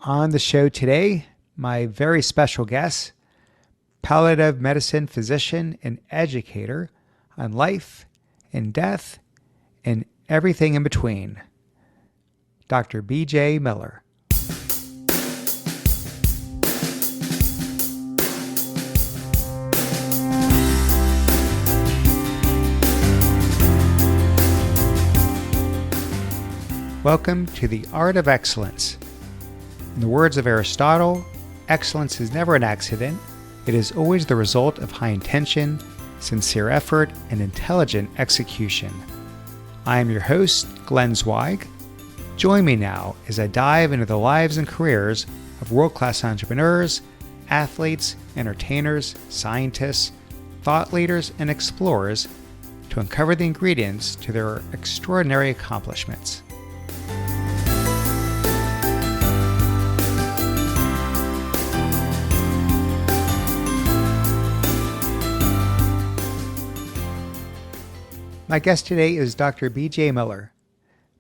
On the show today, my very special guest, palliative medicine physician and educator on life and death and everything in between, Dr. B.J. Miller. Welcome to the Art of Excellence. In the words of Aristotle, excellence is never an accident. It is always the result of high intention, sincere effort, and intelligent execution. I am your host, Glenn Zweig. Join me now as I dive into the lives and careers of world-class entrepreneurs, athletes, entertainers, scientists, thought leaders, and explorers to uncover the ingredients to their extraordinary accomplishments. My guest today is Dr. B.J. Miller.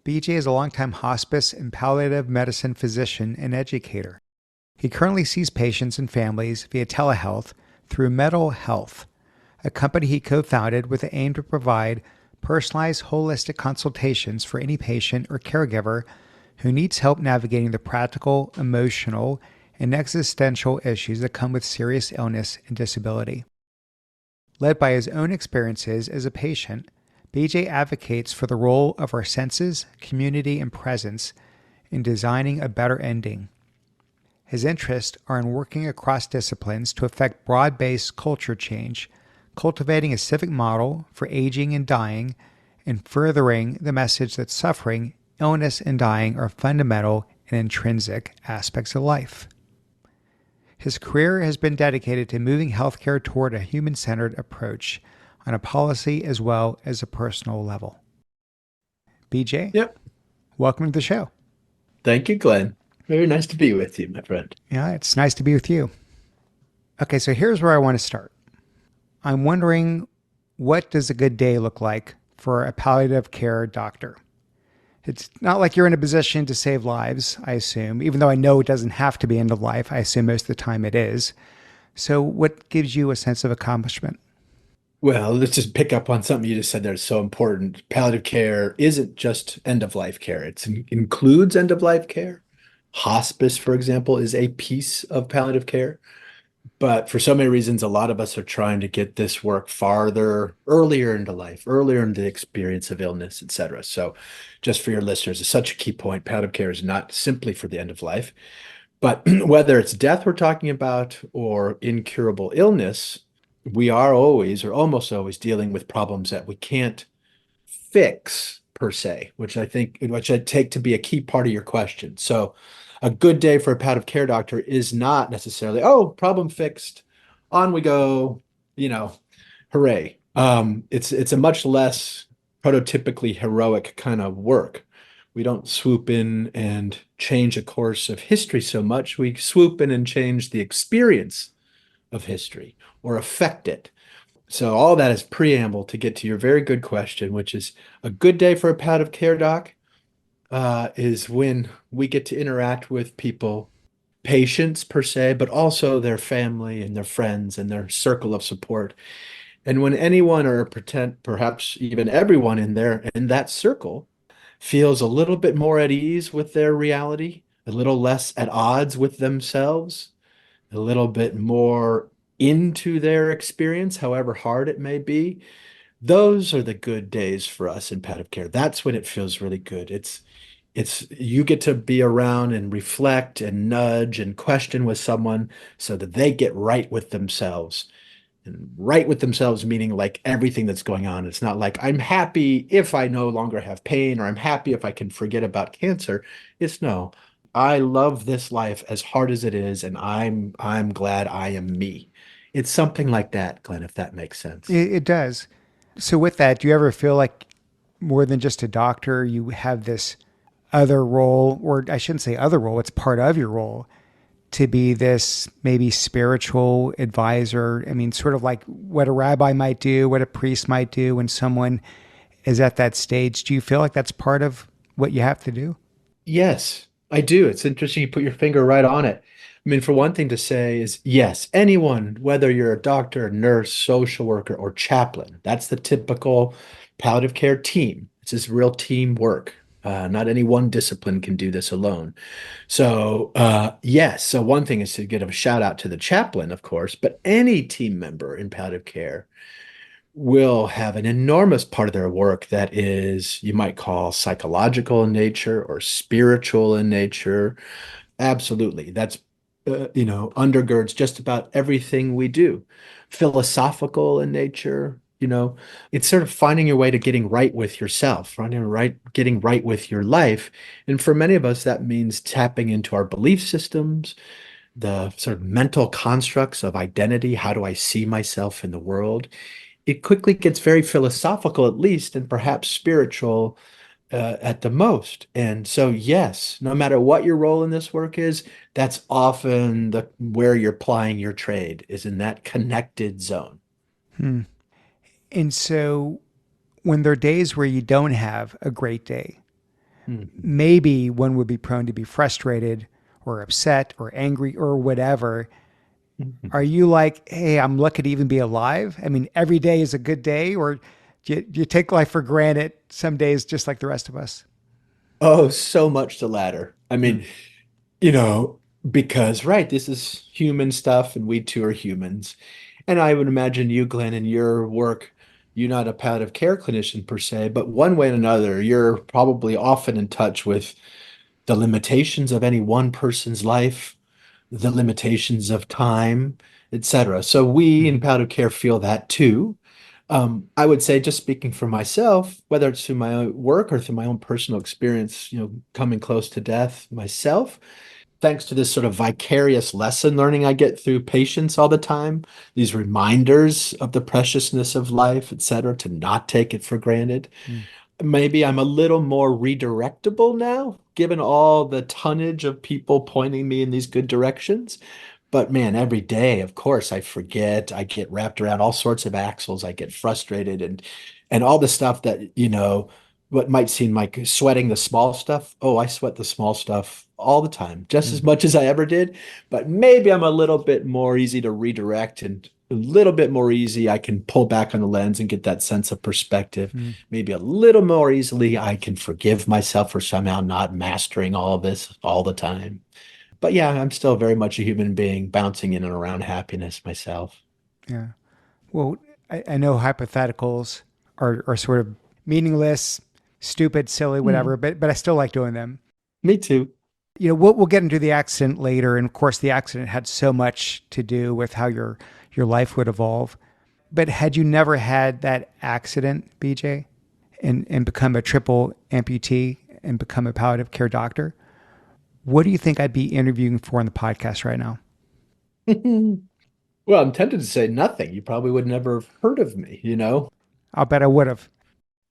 B.J. is a longtime hospice and palliative medicine physician and educator. He currently sees patients and families via telehealth through Mettle Health, a company he co-founded with the aim to provide personalized, holistic consultations for any patient or caregiver who needs help navigating the practical, emotional, and existential issues that come with serious illness and disability. Led by his own experiences as a patient, B.J. advocates for the role of our senses, community, and presence in designing a better ending. His interests are in working across disciplines to affect broad-based culture change, cultivating a civic model for aging and dying, and furthering the message that suffering, illness, and dying are fundamental and intrinsic aspects of life. His career has been dedicated to moving healthcare toward a human-centered approach on a policy as well as a personal level. BJ? Yep. Welcome to the show. Thank you, Glenn. Very nice to be with you, my friend. Yeah, it's nice to be with you. Okay, so here's where I want to start. I'm wondering, what does a good day look like for a palliative care doctor? It's not like you're in a position to save lives, I assume, even though I know it doesn't have to be end of life. I assume most of the time it is. So what gives you a sense of accomplishment? Well, let's just pick up on something you just said there. It's so important. Palliative care isn't just end-of-life care. It includes end-of-life care. Hospice, for example, is a piece of palliative care. But for so many reasons, a lot of us are trying to get this work farther, earlier into life, earlier into the experience of illness, et cetera. So just for your listeners, it's such a key point. Palliative care is not simply for the end of life. But whether it's death we're talking about or incurable illness, we are always or almost always dealing with problems that we can't fix per se, which I take to be a key part of your question. So a good day for a palliative care doctor is not necessarily, oh, problem fixed, on we go, hooray. It's a much less prototypically heroic kind of work. We don't swoop in and change a course of history so much. We swoop in and change the experience of history or affect it. So all that is preamble to get to your very good question, which is a good day for a palliative care doc is when we get to interact with people, patients per se, but also their family and their friends and their circle of support. And when anyone or perhaps even everyone in that circle feels a little bit more at ease with their reality, a little less at odds with themselves, a little bit more into their experience, however hard it may be, those are the good days for us in palliative care. That's when it feels really good. It's you get to be around and reflect and nudge and question with someone so that they get right with themselves. And right with themselves meaning like everything that's going on. It's not like I'm happy if I no longer have pain or I'm happy if I can forget about cancer. It's no, I love this life as hard as it is, and I'm glad I am me. It's something like that, Glenn, if that makes sense. It does. So with that, do you ever feel like more than just a doctor, you have this other role, or I shouldn't say other role, it's part of your role, to be this maybe spiritual advisor? I mean, sort of like what a rabbi might do, what a priest might do when someone is at that stage. Do you feel like that's part of what you have to do? Yes. I do. It's interesting you put your finger right on it. I mean, for one thing to say is yes, anyone, whether you're a doctor, nurse, social worker, or chaplain, that's the typical palliative care team. It's just real teamwork. Not any one discipline can do this alone. So, yes, so one thing is to give a shout out to the chaplain, of course, but any team member in palliative care will have an enormous part of their work that is, you might call psychological in nature or spiritual in nature. Absolutely. That's, undergirds just about everything we do. Philosophical in nature, it's sort of finding your way to getting right with yourself, getting right with your life. And for many of us, that means tapping into our belief systems, the sort of mental constructs of identity. How do I see myself in the world? It quickly gets very philosophical, at least, and perhaps spiritual at the most. And so, yes, no matter what your role in this work is, that's often the where you're plying your trade is in that connected zone. Hmm. And so, when there are days where you don't have a great day, Mhm. maybe one would be prone to be frustrated or upset or angry or whatever. Are Mhm. you like, hey, I'm lucky to even be alive? I mean, every day is a good day, or do you take life for granted some days just like the rest of us? Oh, so much the latter. I Hmm. mean, you know, because, right, this is human stuff and we too are humans. And I would imagine you, Glenn, in your work, you're not a palliative care clinician per se, but one way or another, you're probably often in touch with the limitations of any one person's life, the limitations of time, etc. So we in Hmm. palliative care feel that too. I would say, just speaking for myself, whether it's through my own work or through my own personal experience, coming close to death myself, thanks to this sort of vicarious lesson learning I get through patients all the time, these reminders of the preciousness of life, etc., to not take it for granted. Hmm. Maybe I'm a little more redirectable now, given all the tonnage of people pointing me in these good directions. But man, every day, of course, I forget. I get wrapped around all sorts of axles. I get frustrated and all the stuff that, what might seem like sweating the small stuff. Oh, I sweat the small stuff all the time, just Hmm. as much as I ever did. But maybe I'm a little bit more easy to redirect and a little bit more easy. I can pull back on the lens and get that sense of perspective. Hmm. Maybe a little more easily I can forgive myself for somehow not mastering all of this all the time. But yeah, I'm still very much a human being bouncing in and around happiness myself. Yeah. Well, I know hypotheticals are sort of meaningless, stupid, silly, whatever, Hmm. but I still like doing them. Me too. We'll get into the accident later, and of course, the accident had so much to do with how your life would evolve. But had you never had that accident, BJ, and become a triple amputee and become a palliative care doctor, what do you think I'd be interviewing for on the podcast right now? Well, I'm tempted to say nothing. You probably would never have heard of me. I'll bet I would have.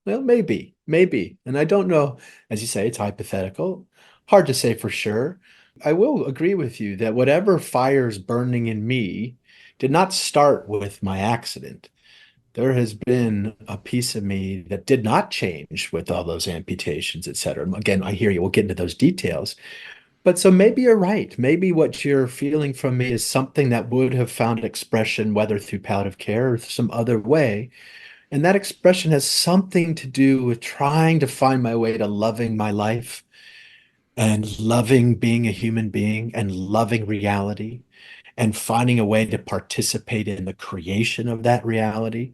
Well, maybe, maybe. And I don't know, as you say, it's hypothetical. Hard to say for sure. I will agree with you that whatever fire's burning in me did not start with my accident. There has been a piece of me that did not change with all those amputations, et cetera. Again, I hear you. We'll get into those details. But so maybe you're right. Maybe what you're feeling from me is something that would have found expression, whether through palliative care or some other way. And that expression has something to do with trying to find my way to loving my life and loving being a human being and loving reality and finding a way to participate in the creation of that reality.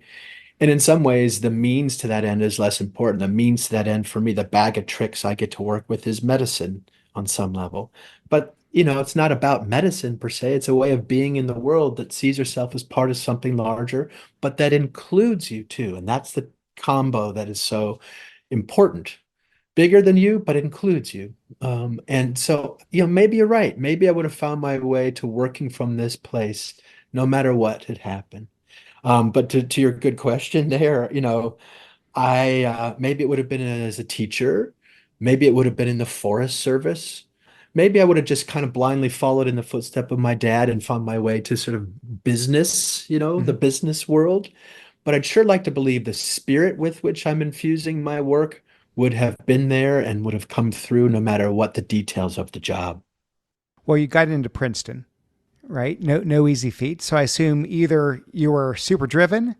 And in some ways, the means to that end is less important. The means to that end, for me, the bag of tricks I get to work with is medicine on some level. But, it's not about medicine per se. It's a way of being in the world that sees yourself as part of something larger, but that includes you too. And that's the combo that is so important. Bigger than you, but includes you. And so, maybe you're right. Maybe I would have found my way to working from this place, no matter what had happened. But to your good question there, I maybe it would have been as a teacher, maybe it would have been in the Forest Service. Maybe I would have just kind of blindly followed in the footstep of my dad and found my way to sort of business, the Mhm. business world. But I'd sure like to believe the spirit with which I'm infusing my work would have been there and would have come through no matter what the details of the job. Well, you got into Princeton, right? No easy feat. So I assume either you were super driven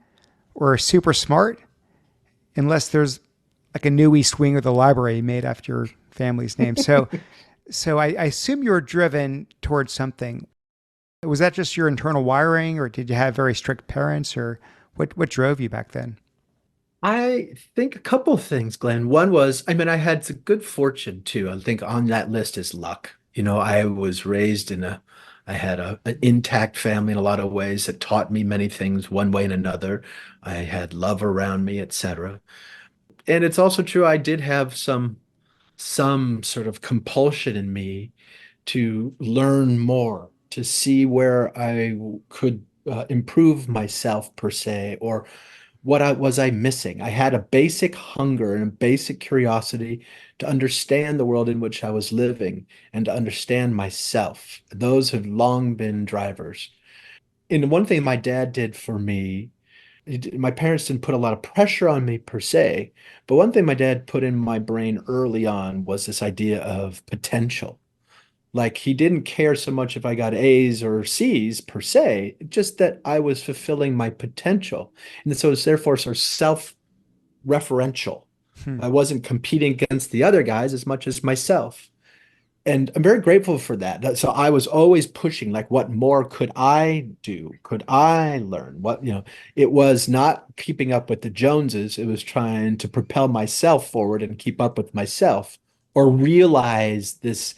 or super smart, unless there's like a new East Wing of the library made after your family's name. So I assume you were driven towards something. Was that just your internal wiring, or did you have very strict parents, or what drove you back then? I think a couple things, Glenn. One was, I mean, I had some good fortune too. I think on that list is luck. I was raised I had an intact family in a lot of ways that taught me many things one way and another. I had love around me, etc. And it's also true, I did have some sort of compulsion in me to learn more, to see where I could improve myself per se, or what I missing. I had a basic hunger and a basic curiosity to understand the world in which I was living and to understand myself. Those have long been drivers. And one thing my dad did for me, my parents didn't put a lot of pressure on me per se, but one thing my dad put in my brain early on was this idea of potential. Like he didn't care so much if I got A's or C's per se, just that I was fulfilling my potential. And so it's therefore sort of self-referential. Hmm. I wasn't competing against the other guys as much as myself. And I'm very grateful for that. So I was always pushing, like, what more could I do? Could I learn? It was not keeping up with the Joneses. It was trying to propel myself forward and keep up with myself or realize this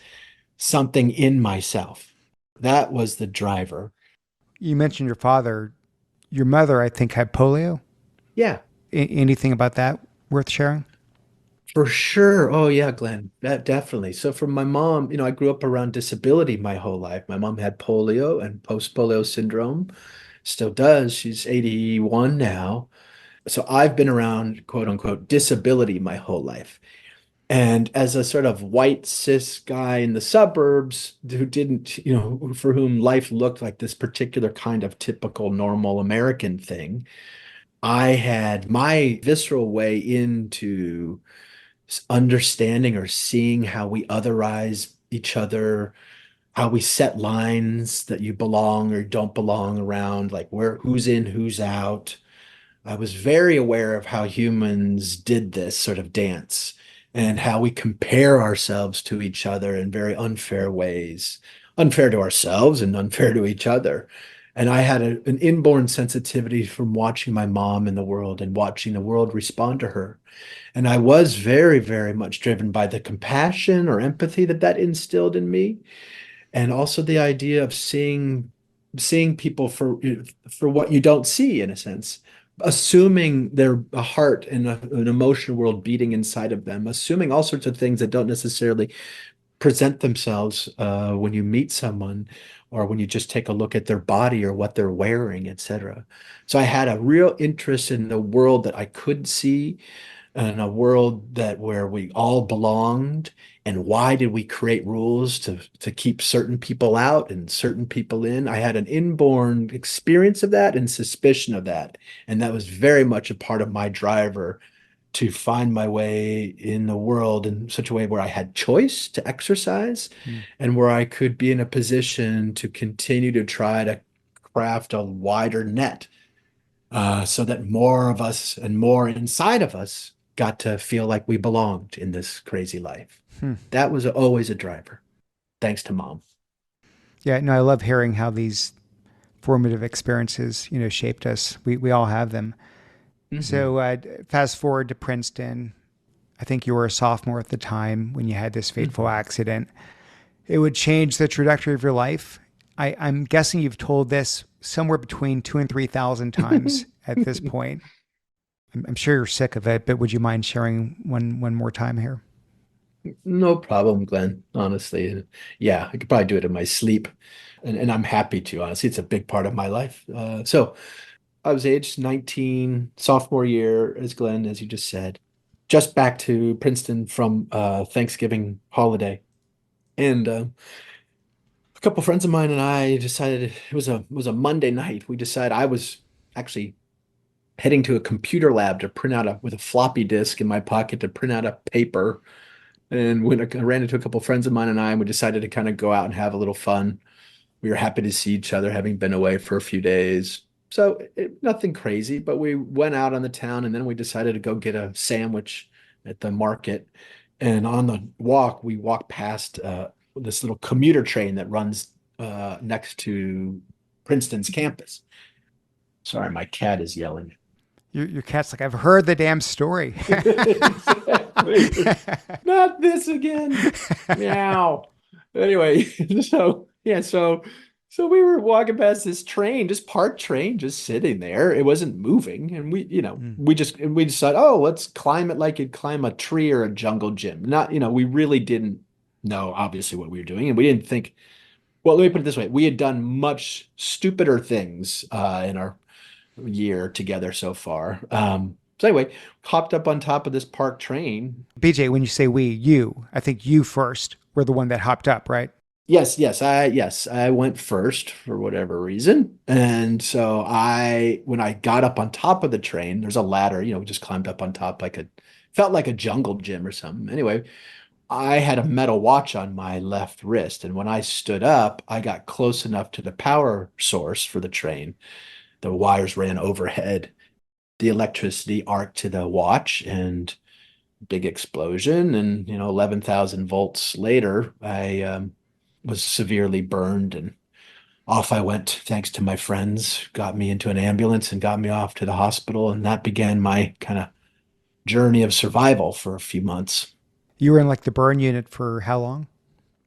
something in myself. That was the driver. You mentioned your father. Your mother, I think, had polio. Yeah, Anything about that worth sharing? for sure. Oh yeah, Glenn, that definitely. So for my mom, I grew up around disability my whole life. My mom had polio and post-polio syndrome, still does. She's 81 now. So I've been around quote unquote disability my whole life. And as a sort of white cis guy in the suburbs who didn't, for whom life looked like this particular kind of typical normal American thing, I had my visceral way into understanding or seeing how we otherize each other, how we set lines that you belong or don't belong around, like who's in, who's out. I was very aware of how humans did this sort of dance and how we compare ourselves to each other in very unfair ways, unfair to ourselves and unfair to each other. And I had an inborn sensitivity from watching my mom in the world and watching the world respond to her. And I was very, very much driven by the compassion or empathy that instilled in me, and also the idea of seeing people for what you don't see, in a sense, assuming they're a heart and an emotional world beating inside of them, assuming all sorts of things that don't necessarily present themselves when you meet someone or when you just take a look at their body or what they're wearing, etc. So I had a real interest in the world that I could see, in a world that where we all belonged. And why did we create rules to keep certain people out and certain people in? I had an inborn experience of that and suspicion of that. And that was very much a part of my driver to find my way in the world in such a way where I had choice to exercise Hmm. and where I could be in a position to continue to try to craft a wider net, so that more of us and more inside of us got to feel like we belonged in this crazy life. Hmm. That was always a driver, thanks to mom. Yeah, no, I love hearing how these formative experiences, shaped us. We all have them. Hmm. So fast forward to Princeton. I think you were a sophomore at the time when you had this fateful Hmm. accident. It would change the trajectory of your life. I'm guessing you've told this somewhere between 2,000 and 3,000 times at this point. I'm sure you're sick of it, but would you mind sharing one more time here? No problem, Glenn, honestly. Yeah, I could probably do it in my sleep. And I'm happy to, honestly. It's a big part of my life. So I was aged 19, sophomore year, as Glenn, as you just said, just back to Princeton from Thanksgiving holiday. And a couple friends of mine and I decided it was a Monday night. We decided I was actually heading to a computer lab to print out with a floppy disk in my pocket to print out a paper. And when I ran into a couple of friends of mine and we decided to kind of go out and have a little fun. We were happy to see each other, having been away for a few days. So nothing crazy, but we went out on the town and then we decided to go get a sandwich at the market. And on the walk, we walked past this little commuter train that runs next to Princeton's campus. Sorry, my cat is yelling. Your cat's like, I've heard the damn story. Exactly. Not this again. Meow. Anyway, so yeah, so we were walking past this train, just parked train, just sitting there. It wasn't moving, and Mm. we decided, oh, let's climb it like you'd climb a tree or a jungle gym. Not, we really didn't know obviously what we were doing, and we didn't think. Well, let me put it this way: we had done much stupider things in our year together so far. So anyway, hopped up on top of this parked train. BJ, when you say we, you, I think you first were the one that hopped up, right? Yes, I went first for whatever reason. And so when I got up on top of the train, there's a ladder, we just climbed up on top felt like a jungle gym or something. Anyway, I had a metal watch on my left wrist. And when I stood up, I got close enough to the power source for the train. The wires ran overhead. The electricity arced to the watch and big explosion. And, 11,000 volts later, I was severely burned and off I went, thanks to my friends, got me into an ambulance and got me off to the hospital. And that began my kind of journey of survival for a few months. You were in like the burn unit for how long?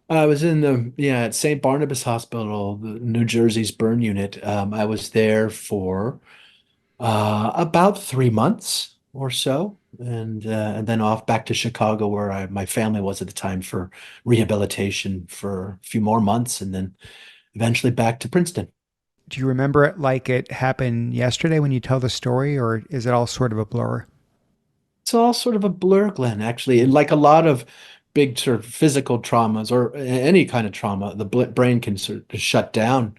I was at St. Barnabas Hospital, the New Jersey's burn unit. I was there for about 3 months or so, and then off back to Chicago, where my family was at the time for rehabilitation for a few more months, and then eventually back to Princeton. Do you remember it like it happened yesterday when you tell the story, or is it all sort of a blur? It's all sort of a blur, Glenn, actually. And like a lot of big sort of physical traumas or any kind of trauma, the brain can sort of shut down.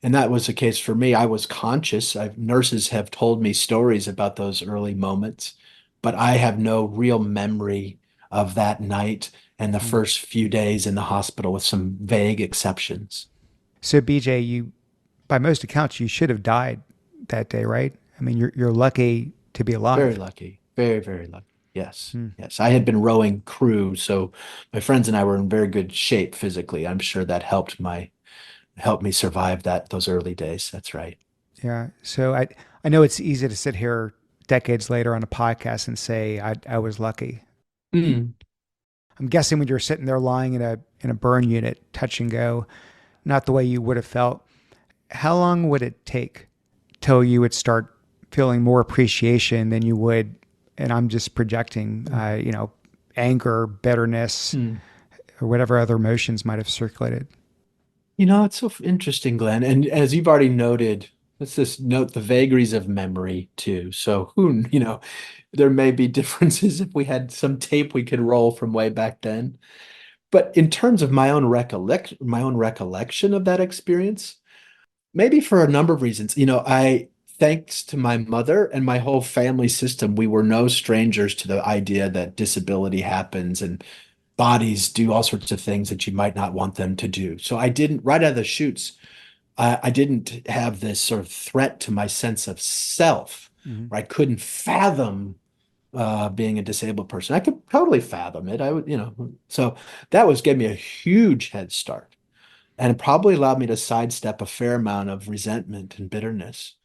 And that was the case for me. I was conscious. Nurses have told me stories about those early moments, but I have no real memory of that night and the Mm. first few days in the hospital, with some vague exceptions. So, BJ, by most accounts, you should have died that day, right? I mean, you're lucky to be Very alive. lucky. Very, very lucky. Yes. Hmm. Yes. I had been rowing crew, so my friends and I were in very good shape physically. I'm sure that helped me survive those early days. That's right. Yeah. So I know it's easy to sit here decades later on a podcast and say I was lucky. Mm. I'm guessing when you're sitting there lying in a burn unit, touch and go, not the way you would have felt. How long would it take till you would start feeling more appreciation than you would? And I'm just projecting, anger, bitterness, Mm. or whatever other emotions might have circulated. It's so interesting, Glenn. And as you've already noted, let's just note the vagaries of memory too. So there may be differences if we had some tape we could roll from way back then. But in terms of my own recollection of that experience, maybe for a number of reasons. Thanks to my mother and my whole family system, we were no strangers to the idea that disability happens and bodies do all sorts of things that you might not want them to do. So I didn't, right out of the chutes, I didn't have this sort of threat to my sense of self, Hmm. where I couldn't fathom being a disabled person. I could totally fathom it. I would, so that gave me a huge head start. And it probably allowed me to sidestep a fair amount of resentment and bitterness.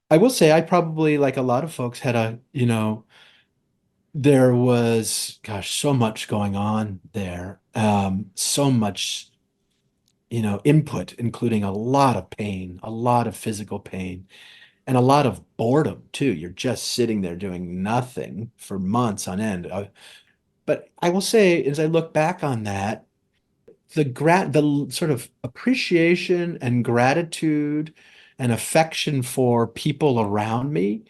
I will say I probably, like a lot of folks, there was, gosh, so much going on there. So much, input, including a lot of pain, a lot of physical pain, and a lot of boredom too. You're just sitting there doing nothing for months on end. But I will say, as I look back on that, the sort of appreciation and gratitude and affection for people around me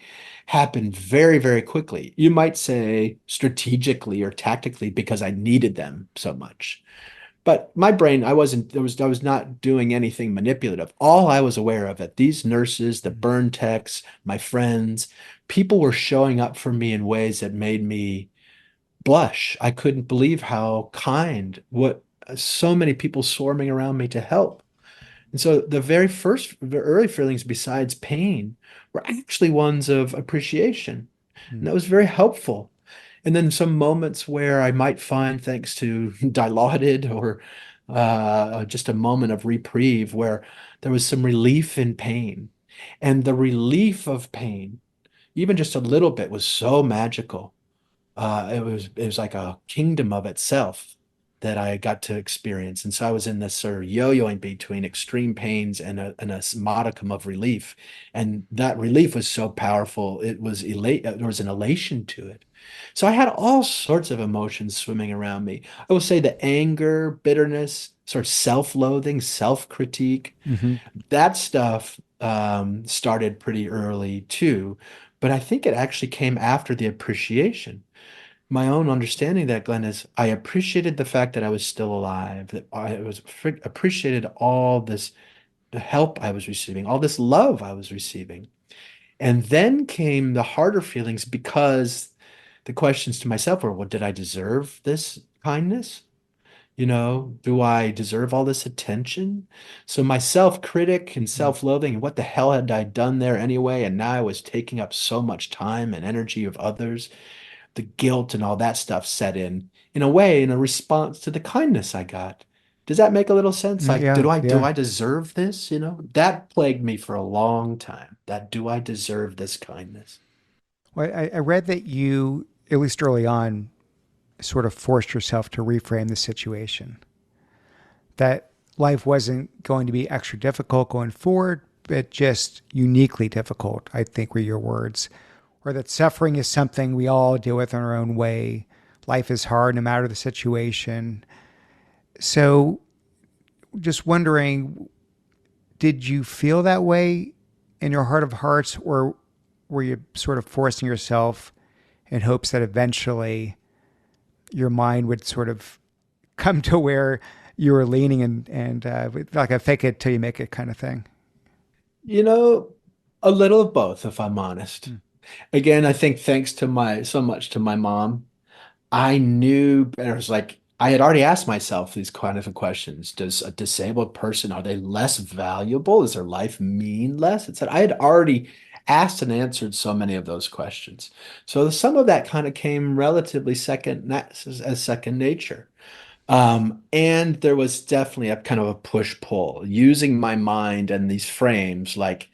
happened very, very quickly. You might say strategically or tactically because I needed them so much. But my brain, I was not doing anything manipulative. All I was aware of it, these nurses, the Mhm. burn techs, my friends, people were showing up for me in ways that made me blush. I couldn't believe how kind, what so many people swarming around me to help. And so the early feelings besides pain were actually ones of appreciation. And Mhm. that was very helpful. And then some moments where I might find, thanks to Dilaudid or just a moment of reprieve, where there was some relief in pain. And the relief of pain, even just a little bit, was so magical. It was like a kingdom of itself that I got to experience. And so I was in this sort of yo-yoing between extreme pains and a modicum of relief. And that relief was so powerful. There was an elation to it. So I had all sorts of emotions swimming around me. I will say the anger, bitterness, sort of self-loathing, self-critique, Mhm. that stuff started pretty early too. But I think it actually came after the appreciation. My own understanding of that, Glenn, is I appreciated the fact that I was still alive, that appreciated all this help I was receiving, all this love I was receiving. And then came the harder feelings because the questions to myself were, well, did I deserve this kindness? Do I deserve all this attention? So my self-critic and Mhm. self-loathing, and what the hell had I done there anyway? And now I was taking up so much time and energy of others. The guilt and all that stuff set in a way, in a response to the kindness I got. Does that make a little sense? Like, Yeah, do yeah. I deserve this? That plagued me for a long time. That do I deserve this kindness? Well, I read that you, at least early on, sort of forced yourself to reframe the situation. That life wasn't going to be extra difficult going forward, but just uniquely difficult, I think were your words. Or that suffering is something we all deal with in our own way. Life is hard no matter the situation. So, just wondering, did you feel that way in your heart of hearts, or were you sort of forcing yourself in hopes that eventually your mind would sort of come to where you were leaning and like a fake it till you make it kind of thing? You know, a little of both, if I'm honest. Hmm. Again, I think thanks to so much to my mom, I knew better. It was like I had already asked myself these kind of questions. Does a disabled person, are they less valuable? Does their life mean less? It said I had already asked and answered so many of those questions. So some of that kind of came relatively as second nature. And there was definitely a kind of a push-pull using my mind and these frames like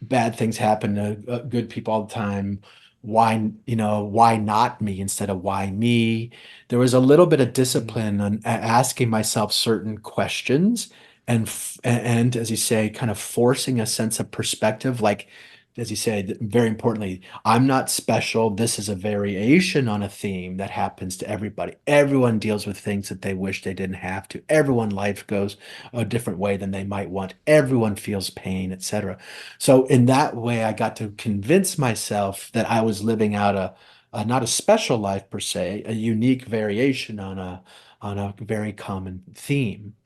bad things happen to good people all the time. Why not me instead of why me? There was a little bit of Hmm. discipline on asking myself certain questions and as you say, kind of forcing a sense of perspective. Like, as you say, very importantly, I'm not special. This is a variation on a theme that happens to everybody. Everyone deals with things that they wish they didn't have to. Everyone life goes a different way than they might want. Everyone feels pain, etc. So in that way, I got to convince myself that I was living out a not a special life per se, a unique variation on a very common theme.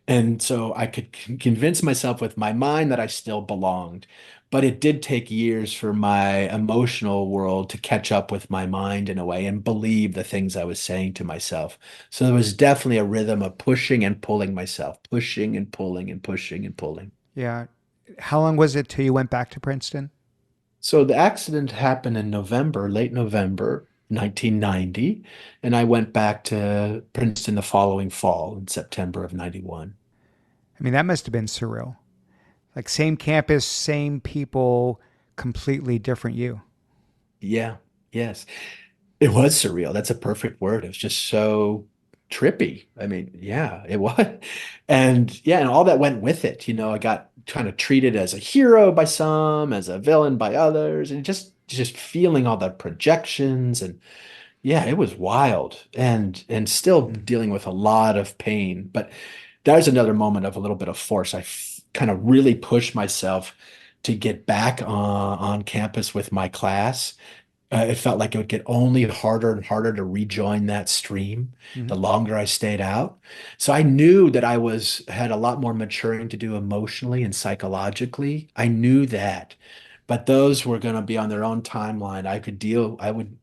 And so I could convince myself with my mind that I still belonged. But it did take years for my emotional world to catch up with my mind in a way and believe the things I was saying to myself. So there was definitely a rhythm of pushing and pulling myself, pushing and pulling and pushing and pulling. Yeah. How long was it till you went back to Princeton? So the accident happened in November, late November 1990, and I went back to Princeton the following fall in September of 91. I mean, that must have been surreal. Like same campus, same people, completely different you. Yeah, yes. It was surreal. That's a perfect word. It was just so trippy. I mean, yeah, it was. And yeah, and all that went with it. I got kind of treated as a hero by some, as a villain by others, and just feeling all the projections and yeah, it was wild and still Mm. dealing with a lot of pain. But that was another moment of a little bit of force. Kind of really pushed myself to get back on campus with my class It felt like it would get only harder and harder to rejoin that stream the Mhm. longer I stayed out. So I knew that I was had a lot more maturing to do emotionally and psychologically. I knew that. But those were going to be on their own timeline.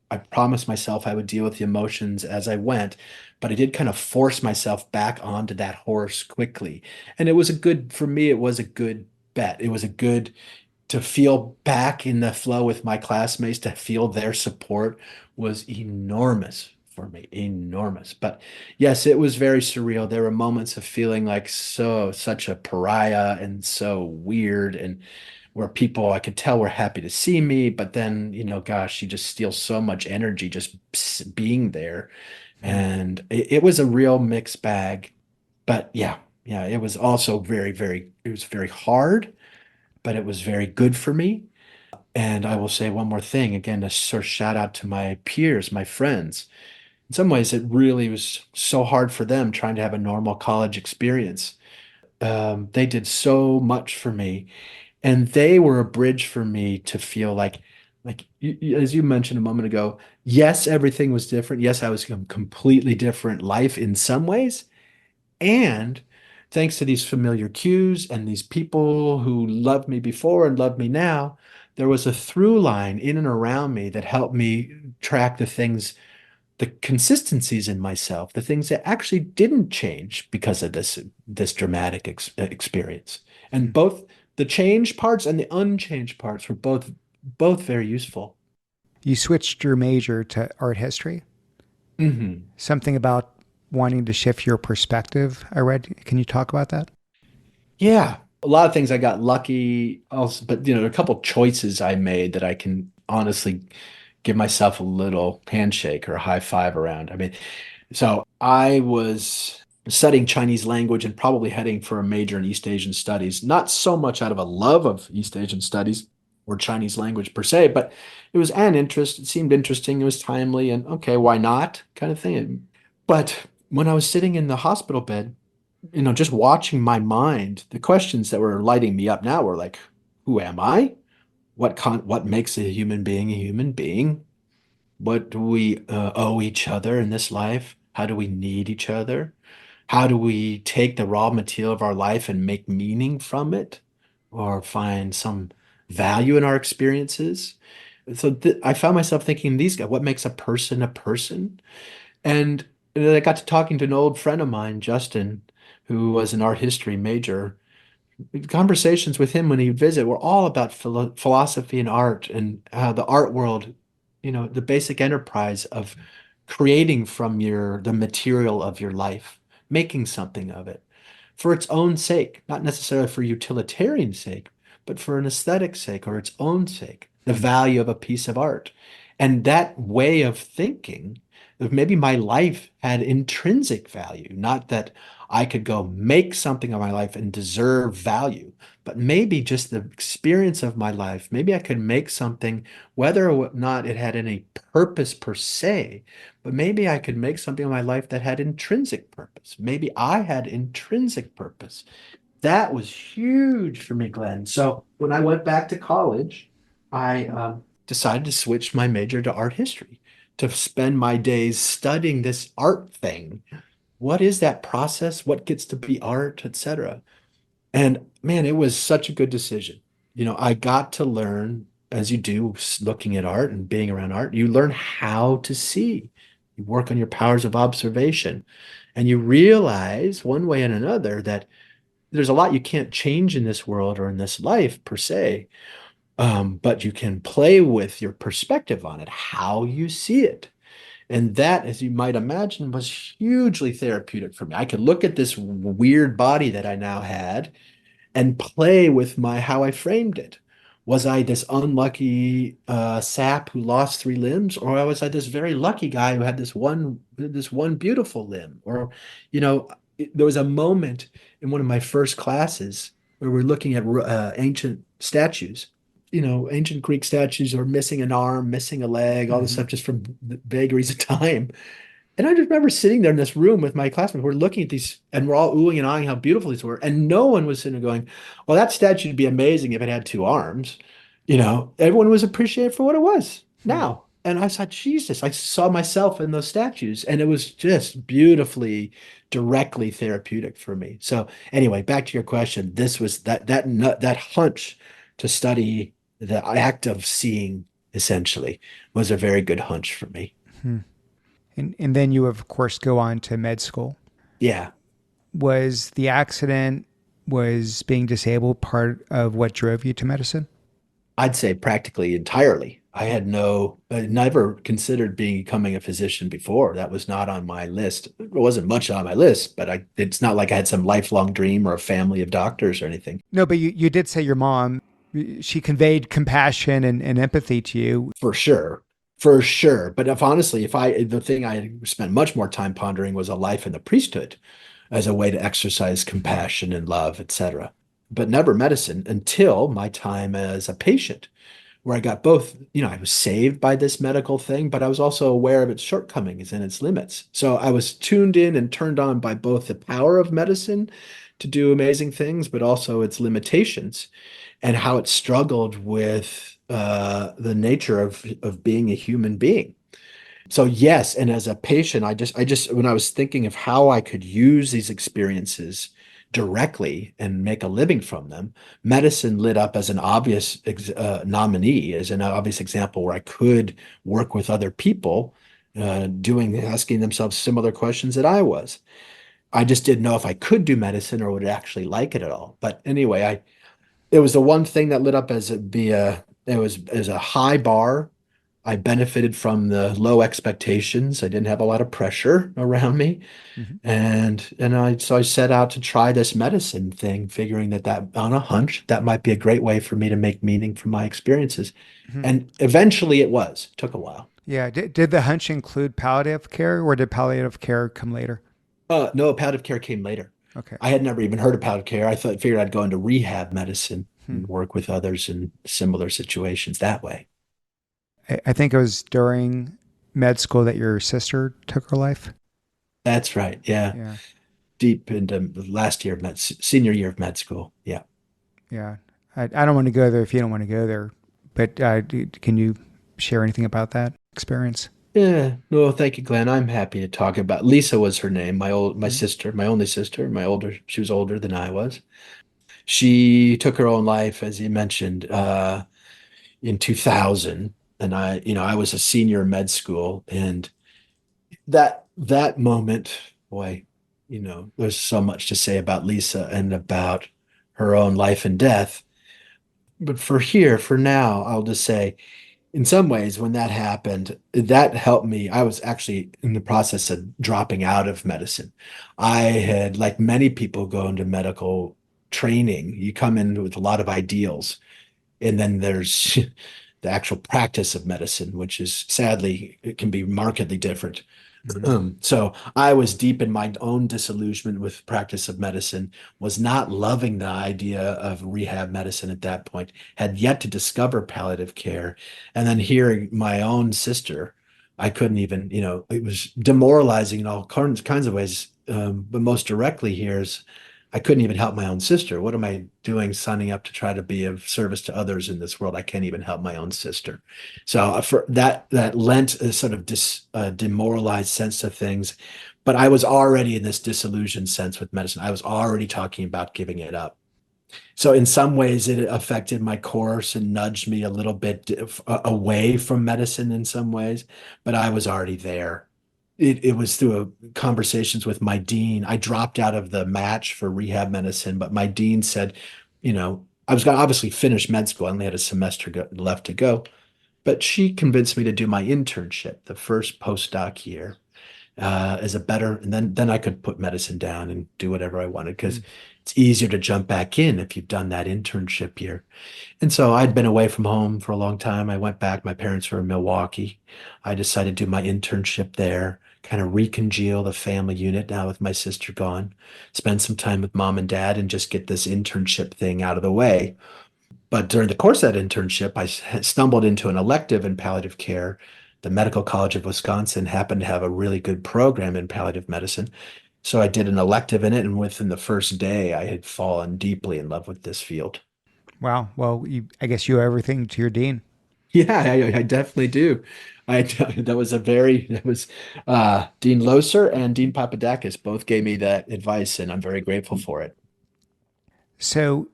I promised myself I would deal with the emotions as I went, but I did kind of force myself back onto that horse quickly. And for me, it was a good bet. It was a good to feel back in the flow with my classmates, to feel their support was enormous for me, enormous. But yes, it was very surreal. There were moments of feeling like such a pariah and so weird, and where people I could tell were happy to see me, but then, gosh, you just steal so much energy just being there. Mhm. And it was a real mixed bag. But yeah, it was also it was very hard, but it was very good for me. And I will say one more thing, again, a sort of shout out to my peers, my friends. In some ways, it really was so hard for them trying to have a normal college experience. They did so much for me, and they were a bridge for me to feel like as you mentioned a moment ago, yes, everything was different. Yes, I was a completely different life in some ways, and thanks to these familiar cues and these people who loved me before and love me now, there was a through line in and around me that helped me track the consistencies in myself, the things that actually didn't change because of this dramatic experience. And Mhm. both the change parts and the unchanged parts were both very useful. You switched your major to art history. Mhm. Something about wanting to shift your perspective, I read. Can you talk about that? Yeah, a lot of things I got lucky also, but a couple choices I made that I can honestly give myself a little handshake or a high five around. I mean, so I was studying Chinese language and probably heading for a major in East Asian studies, not so much out of a love of East Asian studies or Chinese language per se, but it was an interest. It seemed interesting. It was timely and okay, why not kind of thing. But when I was sitting in the hospital bed, just watching my mind, the questions that were lighting me up now were like, who am I? What makes a human being a human being? What do we owe each other in this life? How do we need each other? How do we take the raw material of our life and make meaning from it or find some value in our experiences? So I found myself thinking these guys, what makes a person a person? And then I got to talking to an old friend of mine, Justin, who was an art history major. Conversations with him when he would visit were all about philosophy and art and how the art world, the basic enterprise of creating from the material of your life, making something of it for its own sake, not necessarily for utilitarian sake, but for an aesthetic sake or its own sake, the Mhm. value of a piece of art. And that way of thinking, if maybe my life had intrinsic value, not that I could go make something of my life and deserve value, but maybe just the experience of my life, maybe I could make something, whether or not it had any purpose per se, but maybe I could make something of my life that had intrinsic purpose. Maybe I had intrinsic purpose. That was huge for me, Glenn. So when I went back to college, I decided to switch my major to art history, to spend my days studying this art thing. What is that process? What gets to be art, etc. And man, it was such a good decision. I got to learn, as you do, looking at art and being around art, you learn how to see. You work on your powers of observation, and you realize one way and another that there's a lot you can't change in this world or in this life per se, but you can play with your perspective on it, how you see it. And that, as you might imagine, was hugely therapeutic for me. I could look at this weird body that I now had and play with my how I framed it. Was I this unlucky sap who lost three limbs, or was I this very lucky guy who had this one beautiful limb? Or, there was a moment in one of my first classes where we're looking at ancient statues. Ancient Greek statues are missing an arm, missing a leg, all this Mhm. stuff just from the vagaries of time. And I just remember sitting there in this room with my classmates. We're looking at these and we're all oohing and eyeing how beautiful these were. And no one was sitting there going, well, that statue would be amazing if it had two arms. Everyone was appreciated for what it was Mhm. now. And I saw Jesus. I saw myself in those statues, and it was just beautifully, directly therapeutic for me. So anyway, back to your question. This was that hunch to study the act of seeing essentially was a very good hunch for me. Hmm. And then you, of course, go on to med school. Yeah, Was the accident, was being disabled part of what drove you to medicine? I'd say practically entirely. I never considered becoming a physician before. That was not on my list. It wasn't much on my list, but it's not like I had some lifelong dream or a family of doctors or anything. No, but you did say your mom, she conveyed compassion and empathy to you. For sure. For sure. But if honestly, the thing I spent much more time pondering was a life in the priesthood as a way to exercise compassion and love, etc. But never medicine until my time as a patient, where I got both, I was saved by this medical thing, but I was also aware of its shortcomings and its limits. So I was tuned in and turned on by both the power of medicine to do amazing things, but also its limitations and how it struggled with the nature of being a human being. So yes, and as a patient, I just when I was thinking of how I could use these experiences directly and make a living from them, medicine lit up as an obvious nominee, as an obvious example where I could work with other people, asking themselves similar questions that I was. I just didn't know if I could do medicine or would actually like it at all. But anyway, I it was the one thing that lit up as it was as a high bar. I benefited from the low expectations. I didn't have a lot of pressure around me. Mm-hmm. And I set out to try this medicine thing, figuring that on a hunch, that might be a great way for me to make meaning from my experiences. Mm-hmm. And eventually it was. It took a while. Yeah. Did the hunch include palliative care, or did palliative care come later? No, palliative care came later. Okay. I had never even heard of palliative care. Figured I'd go into rehab medicine Hmm. and work with others in similar situations that way. I think it was during med school that your sister took her life. That's right. Yeah. Yeah. Deep into the last year of senior year of med school. Yeah. Yeah. I don't want to go there if you don't want to go there, but can you share anything about that experience? Yeah. No, thank you, Glenn. I'm happy to talk about Lisa was her name, my Mhm. sister, my only sister, she was older than I was. She took her own life, as you mentioned, in 2000. And I was a senior in med school, and that moment, boy, there's so much to say about Lisa and about her own life and death. But for now, I'll just say, in some ways, when that happened, that helped me. I was actually in the process of dropping out of medicine. I had, like many people go into medical training, you come in with a lot of ideals, and then there's the actual practice of medicine, which is sadly, it can be markedly different. Mhm. So I was deep in my own disillusionment with practice of medicine, was not loving the idea of rehab medicine at that point, had yet to discover palliative care. And then hearing my own sister, I couldn't even, it was demoralizing in all kinds of ways. But most directly here is I couldn't even help my own sister. What am I doing signing up to try to be of service to others in this world? I can't even help my own sister. So for that lent a sort of demoralized sense to things. But I was already in this disillusioned sense with medicine. I was already talking about giving it up. So in some ways, it affected my course and nudged me a little bit away from medicine in some ways, but I was already there. It was through conversations with my dean. I dropped out of the match for rehab medicine, but my dean said, I was going to obviously finish med school. I only had a semester left to go, but she convinced me to do my internship, the first postdoc year, as a better, and then I could put medicine down and do whatever I wanted because Mm. it's easier to jump back in if you've done that internship year. And so I'd been away from home for a long time. I went back. My parents were in Milwaukee. I decided to do my internship there, kind of recongeal the family unit now with my sister gone, spend some time with mom and dad, and just get this internship thing out of the way. But during the course of that internship, I stumbled into an elective in palliative care. The Medical College of Wisconsin happened to have a really good program in palliative medicine. So I did an elective in it, and within the first day, I had fallen deeply in love with this field. Wow. Well, I guess you owe everything to your dean. Yeah, I definitely do. That was Dean Loser and Dean Papadakis both gave me that advice, and I'm very grateful for it. So,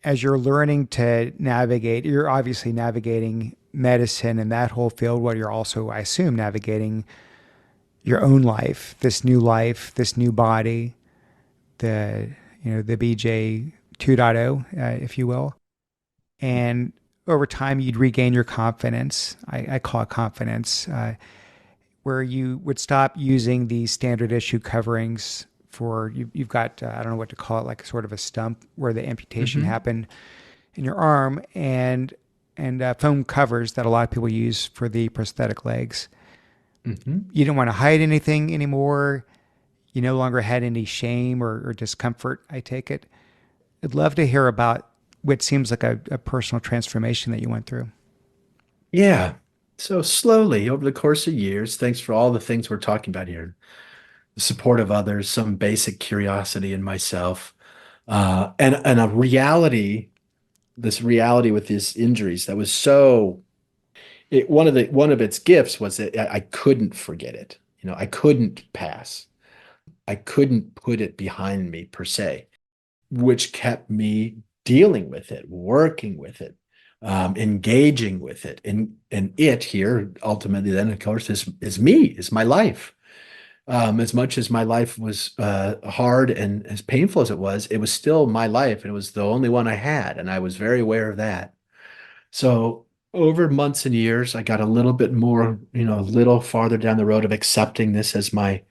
as you're learning to navigate, you're obviously navigating medicine and that whole field, while you're also, I assume, navigating your own life, this new body, the the BJ 2.0, if you will. And over time, you'd regain your confidence. I call it confidence, where you would stop using these standard issue coverings for you've got I don't know what to call it, like sort of a stump where the amputation Hmm. happened in your arm, and foam covers that a lot of people use for the prosthetic legs. Hmm. You didn't want to hide anything anymore. You no longer had any shame or discomfort, I take it. I'd love to hear about what seems like a personal transformation that you went through. Yeah. So slowly over the course of years, thanks for all the things we're talking about here, the support of others, some basic curiosity in myself, and a reality, this reality with these injuries that was so one of its gifts was that I couldn't forget it. I couldn't pass. I couldn't put it behind me per se, which kept me dealing with it, working with it, engaging with it. And it here ultimately then, of course, is me, is my life. As much as my life was hard and as painful as it was still my life, and it was the only one I had, and I was very aware of that. So over months and years, I got a little bit more, a little farther down the road of accepting this as my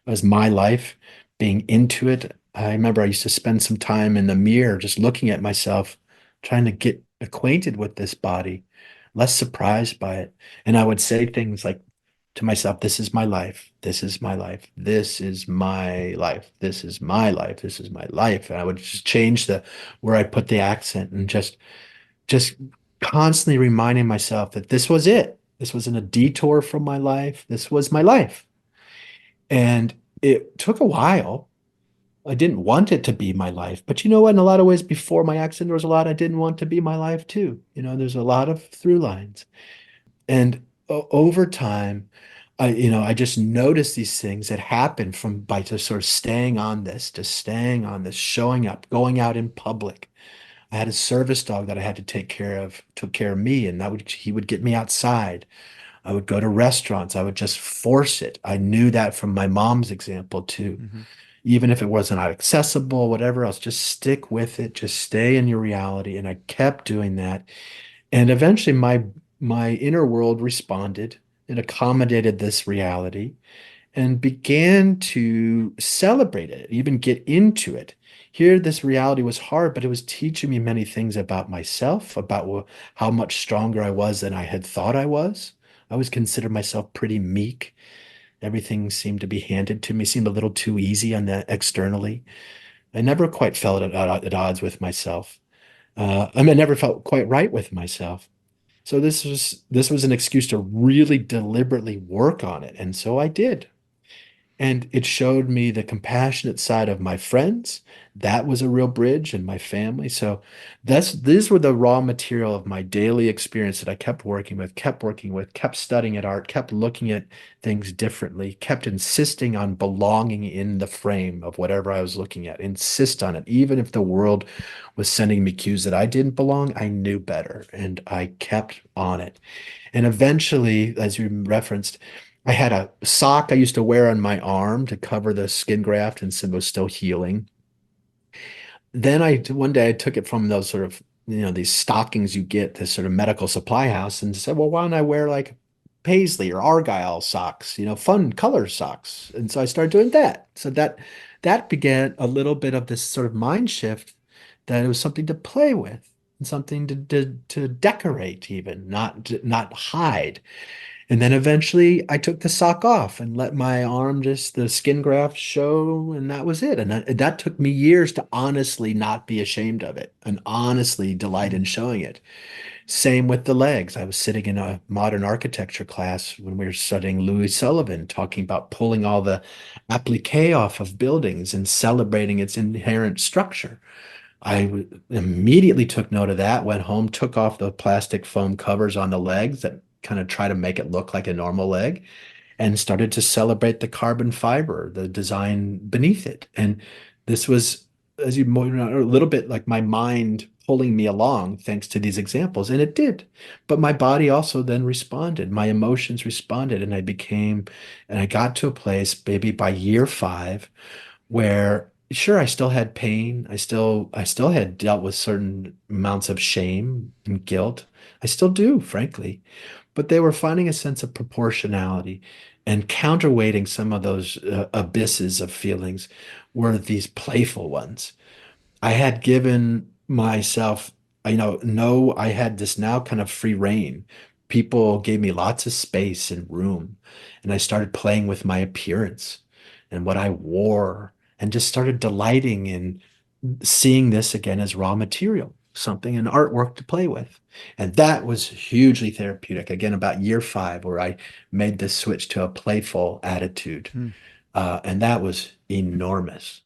life, being into it. I remember I used to spend some time in the mirror just looking at myself, trying to get acquainted with this body, less surprised by it. And I would say things like to myself, this is my life. This is my life. This is my life. This is my life. This is my life. And I would just change the where I put the accent and just constantly reminding myself that this was it. This wasn't a detour from my life. This was my life. And it took a while. I didn't want it to be my life. But you know what? In a lot of ways, before my accident, there was a lot I didn't want to be my life too. There's a lot of through lines. And over time, I just noticed these things that happen from by just sort of staying on this, showing up, going out in public. I had a service dog that I had to take care of, took care of me, and he would get me outside. I would go to restaurants. I would just force it. I knew that from my mom's example too. Mm-hmm. Even if it wasn't accessible, whatever else, just stick with it. Just stay in your reality. And I kept doing that. And eventually my inner world responded. It accommodated this reality and began to celebrate it, even get into it. Here, this reality was hard, but it was teaching me many things about myself, about how much stronger I was than I had thought I was. I always considered myself pretty meek. Everything seemed to be handed to me, seemed a little too easy on that externally. I never quite felt at odds with myself. I never felt quite right with myself. So this was an excuse to really deliberately work on it, and so I did. And it showed me the compassionate side of my friends. That was a real bridge in my family. So these were the raw material of my daily experience that I kept working with, kept studying at art, kept looking at things differently, kept insisting on belonging in the frame of whatever I was looking at. Insist on it. Even if the world was sending me cues that I didn't belong, I knew better. And I kept on it. And eventually, as you referenced, I had a sock I used to wear on my arm to cover the skin graft and it was still healing. Then one day I took it from those sort of, these stockings you get this sort of medical supply house and said, well, why don't I wear like Paisley or Argyle socks, fun color socks. And so I started doing that. So that began a little bit of this sort of mind shift that it was something to play with and something to decorate even, not hide. And then eventually I took the sock off and let my arm just the skin graft show, and that was it. And that took me years to honestly not be ashamed of it and honestly delight in showing it. Same with the legs. I was sitting in a modern architecture class when we were studying Louis Sullivan, talking about pulling all the applique off of buildings and celebrating its inherent structure. Immediately took note of that, went home, took off the plastic foam covers on the legs that kind of try to make it look like a normal leg, and started to celebrate the carbon fiber, the design beneath it. And this was, as you know, a little bit like my mind pulling me along thanks to these examples. And it did. But my body also then responded. My emotions responded. And I got to a place, maybe by year 5, where sure I still had pain. I still had dealt with certain amounts of shame and guilt. I still do, frankly, but they were finding a sense of proportionality and counterweighting some of those abysses of feelings were these playful ones. I had given myself, no, I had this now kind of free reign. People gave me lots of space and room, and I started playing with my appearance and what I wore, and just started delighting in seeing this again as raw material, something, an artwork to play with. And that was hugely therapeutic. Again, about year 5, where I made this switch to a playful attitude. Hmm. And that was enormous.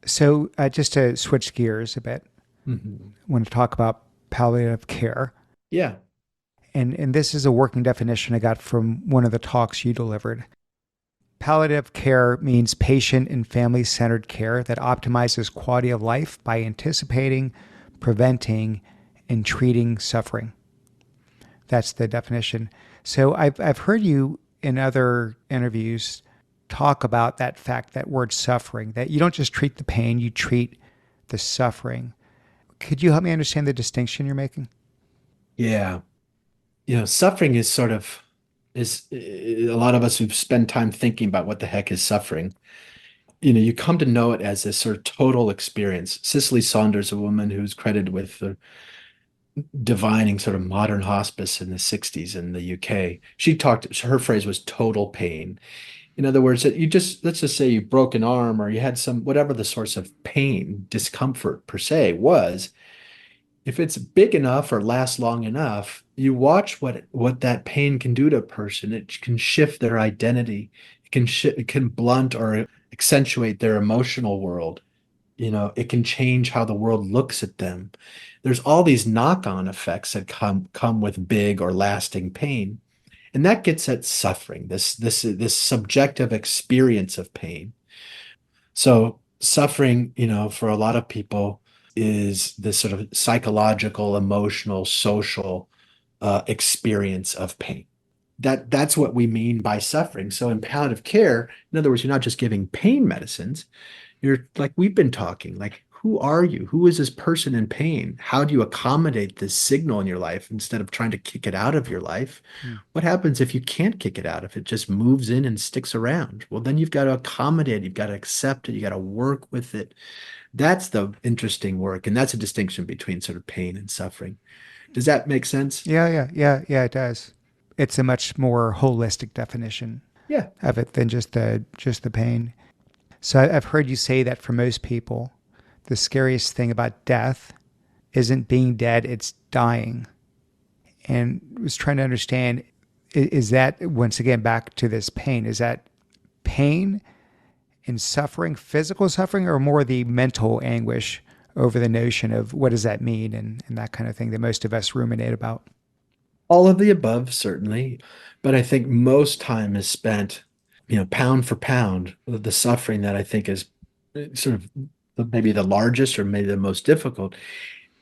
So, just to switch gears a bit, Mhm. I want to talk about palliative care. Yeah. And this is a working definition I got from one of the talks you delivered. Palliative care means patient and family centered care that optimizes quality of life by anticipating, preventing, and treating suffering. That's the definition. So I've heard you in other interviews talk about that fact, that word suffering, that you don't just treat the pain, you treat the suffering. Could you help me understand the distinction you're making? Yeah. Suffering is sort of is a lot of us who spend time thinking about what the heck is suffering. You come to know it as this sort of total experience. Cicely Saunders, a woman who's credited with divining sort of modern hospice in the 60s in the UK, her phrase was total pain. In other words, that let's just say you broke an arm or you had whatever the source of pain, discomfort per se was, if it's big enough or lasts long enough, you watch what that pain can do to a person. It can shift their identity. It can blunt or accentuate their emotional world. It can change how the world looks at them. There's all these knock-on effects that come with big or lasting pain. And that gets at suffering, this subjective experience of pain. So suffering, for a lot of people is this sort of psychological, emotional, social experience of pain. That's what we mean by suffering. So in palliative care, in other words, you're not just giving pain medicines, you're like we've been talking, like who are you? Who is this person in pain? How do you accommodate this signal in your life instead of trying to kick it out of your life? Hmm. What happens if you can't kick it out? If it just moves in and sticks around? Well, then you've got to accommodate it, you've got to accept it, you got to work with it. That's the interesting work, and that's a distinction between sort of pain and suffering. Does that make sense? Yeah, it does. It's a much more holistic definition Yeah. of it than just the pain. So I've heard you say that for most people, the scariest thing about death isn't being dead, it's dying. And I was trying to understand, is that, once again, back to this pain, is that pain and suffering, physical suffering, or more the mental anguish over the notion of what does that mean and that kind of thing that most of us ruminate about? All of the above, certainly. But I think most time is spent, pound for pound, the suffering that I think is sort of maybe the largest or maybe the most difficult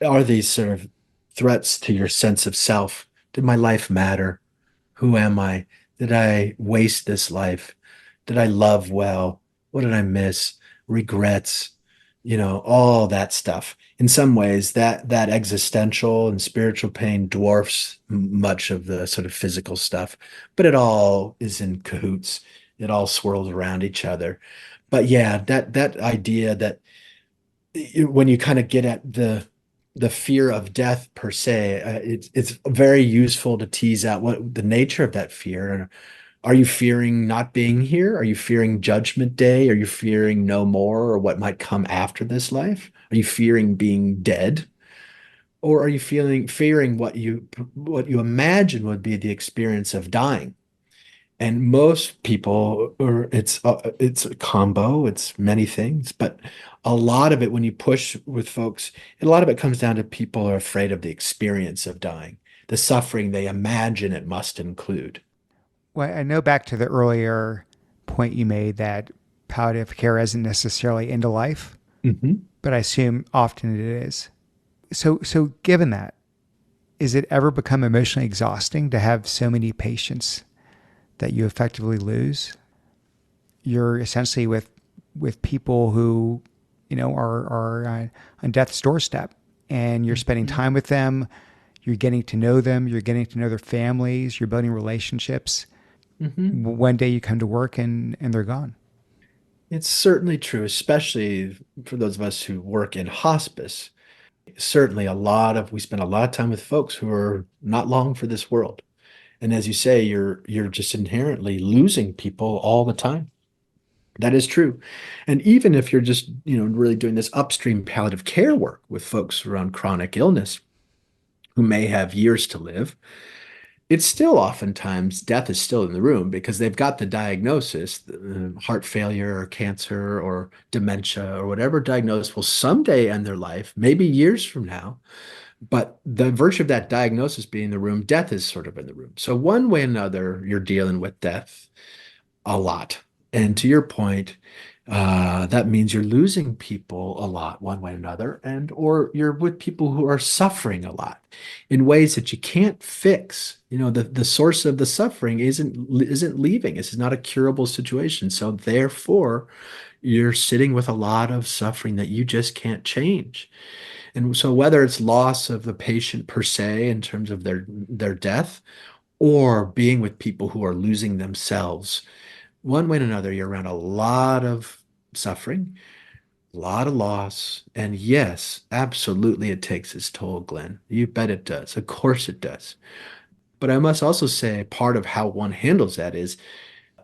are these sort of threats to your sense of self. Did my life matter? Who am I? Did I waste this life? Did I love well? What did I miss? Regrets, all that stuff. In some ways, that existential and spiritual pain dwarfs much of the sort of physical stuff, but it all is in cahoots. It all swirls around each other. But yeah, that idea that when you kind of get at the fear of death per se, it's very useful to tease out what the nature of that fear. Are you fearing not being here? Are you fearing judgment day? Are you fearing no more or what might come after this life? Are you fearing being dead? Or are you fearing what you imagine would be the experience of dying? And most people, or it's a combo, it's many things, but a lot of it, when you push with folks, a lot of it comes down to people are afraid of the experience of dying, the suffering they imagine it must include. Well, I know back to the earlier point you made that palliative care isn't necessarily end of life, Mhm. but I assume often it is. So given that, is it ever become emotionally exhausting to have so many patients that you effectively lose? You're essentially with people who, are on death's doorstep, and you're spending Mhm. time with them. You're getting to know them. You're getting to know their families. You're building relationships. Mhm. One day you come to work and they're gone. It's certainly true, especially for those of us who work in hospice. Certainly, we spend a lot of time with folks who are not long for this world. And as you say, you're just inherently losing people all the time. That is true. And even if you're just, really doing this upstream palliative care work with folks around chronic illness who may have years to live, it's still oftentimes death is still in the room because they've got the diagnosis, heart failure or cancer or dementia or whatever diagnosis will someday end their life, maybe years from now. But the virtue of that diagnosis being in the room, death is sort of in the room. So one way or another, you're dealing with death a lot. And Mm-hmm. to your point, that means you're losing people a lot, one way or another, and or you're with people who are suffering a lot in ways that you can't fix. The source of the suffering isn't leaving. This is not a curable situation. So therefore, you're sitting with a lot of suffering that you just can't change. And so whether it's loss of the patient per se in terms of their death, or being with people who are losing themselves, one way or another, you're around a lot of suffering, a lot of loss. And yes, absolutely, it takes its toll, Glenn. You bet it does. Of course it does. But I must also say, part of how one handles that is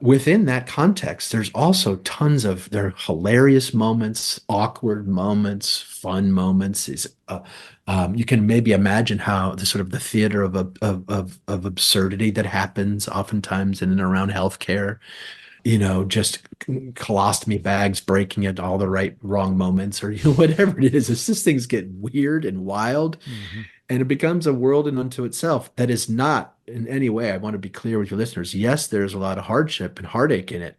within that context, there's also tons of there are hilarious moments, awkward moments, fun moments. You can maybe imagine how the sort of the theater of absurdity that happens oftentimes in and around healthcare, just colostomy bags breaking at all the wrong moments, or whatever it is. It's just things get weird and wild, Mm-hmm. and it becomes a world in unto itself that is not in any way. I want to be clear with your listeners. Yes, there's a lot of hardship and heartache in it,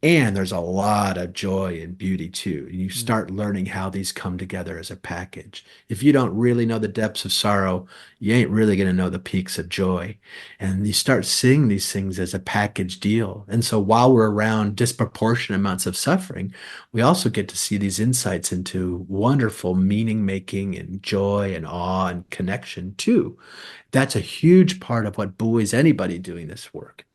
and there's a lot of joy and beauty too. You start learning how these come together as a package. If you don't really know the depths of sorrow, you ain't really going to know the peaks of joy. And you start seeing these things as a package deal. And so while we're around disproportionate amounts of suffering, we also get to see these insights into wonderful meaning making and joy and awe and connection too. That's a huge part of what buoys anybody doing this work.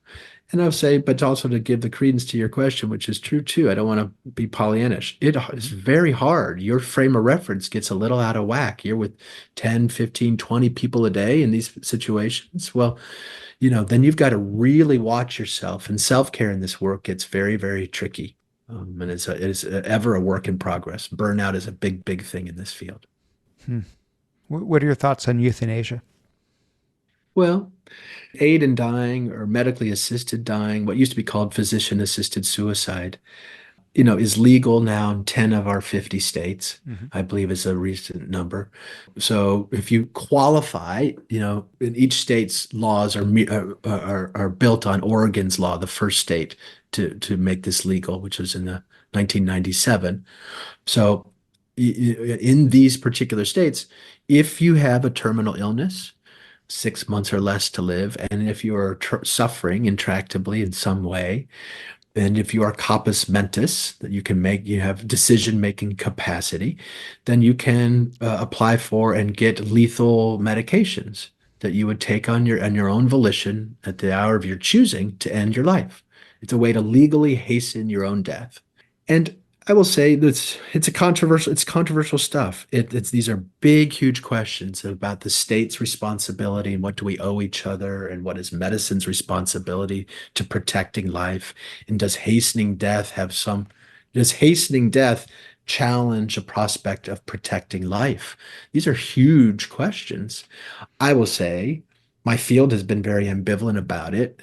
And I'll say, but also to give the credence to your question, which is true too. I don't want to be Pollyannish. It is Mm-hmm. very hard. Your frame of reference gets a little out of whack. You're with 10, 15, 20 people a day in these situations. Well, then you've got to really watch yourself. And self-care in this work gets very, very tricky. And it's ever a work in progress. Burnout is a big, big thing in this field. Hmm. What are your thoughts on euthanasia? Well, aid in dying or medically assisted dying, what used to be called physician assisted suicide, is legal now in 10 of our 50 states, Mm-hmm. I believe is a recent number. So if you qualify, in each state's laws are built on Oregon's law, the first state to make this legal, which was in the 1997. So in these particular states, if you have a terminal illness, 6 months or less to live, and if you are suffering intractably in some way, and if you are compos mentis, that you have decision-making capacity, then you can apply for and get lethal medications that you would take on your own volition at the hour of your choosing to end your life. It's a way to legally hasten your own death. And I will say that it's controversial stuff. It's these are big, huge questions about the state's responsibility and what do we owe each other and what is medicine's responsibility to protecting life, and does hastening death challenge a prospect of protecting life? These are huge questions. I will say my field has been very ambivalent about it,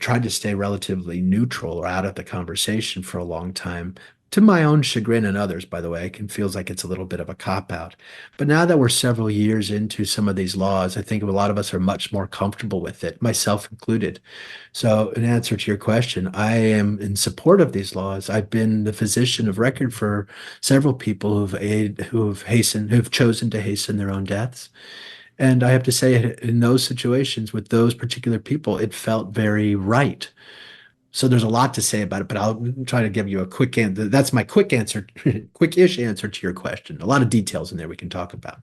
tried to stay relatively neutral or out of the conversation for a long time to my own chagrin and others, by the way, it feels like it's a little bit of a cop out. But now that we're several years into some of these laws, I think a lot of us are much more comfortable with it, myself included. So, in answer to your question, I am in support of these laws. I've been the physician of record for several people who've chosen to hasten their own deaths. And I have to say, in those situations with those particular people, it felt very right. So there's a lot to say about it, but I'll try to give you a quick answer. That's my quick answer, quick-ish answer to your question. A lot of details in there we can talk about.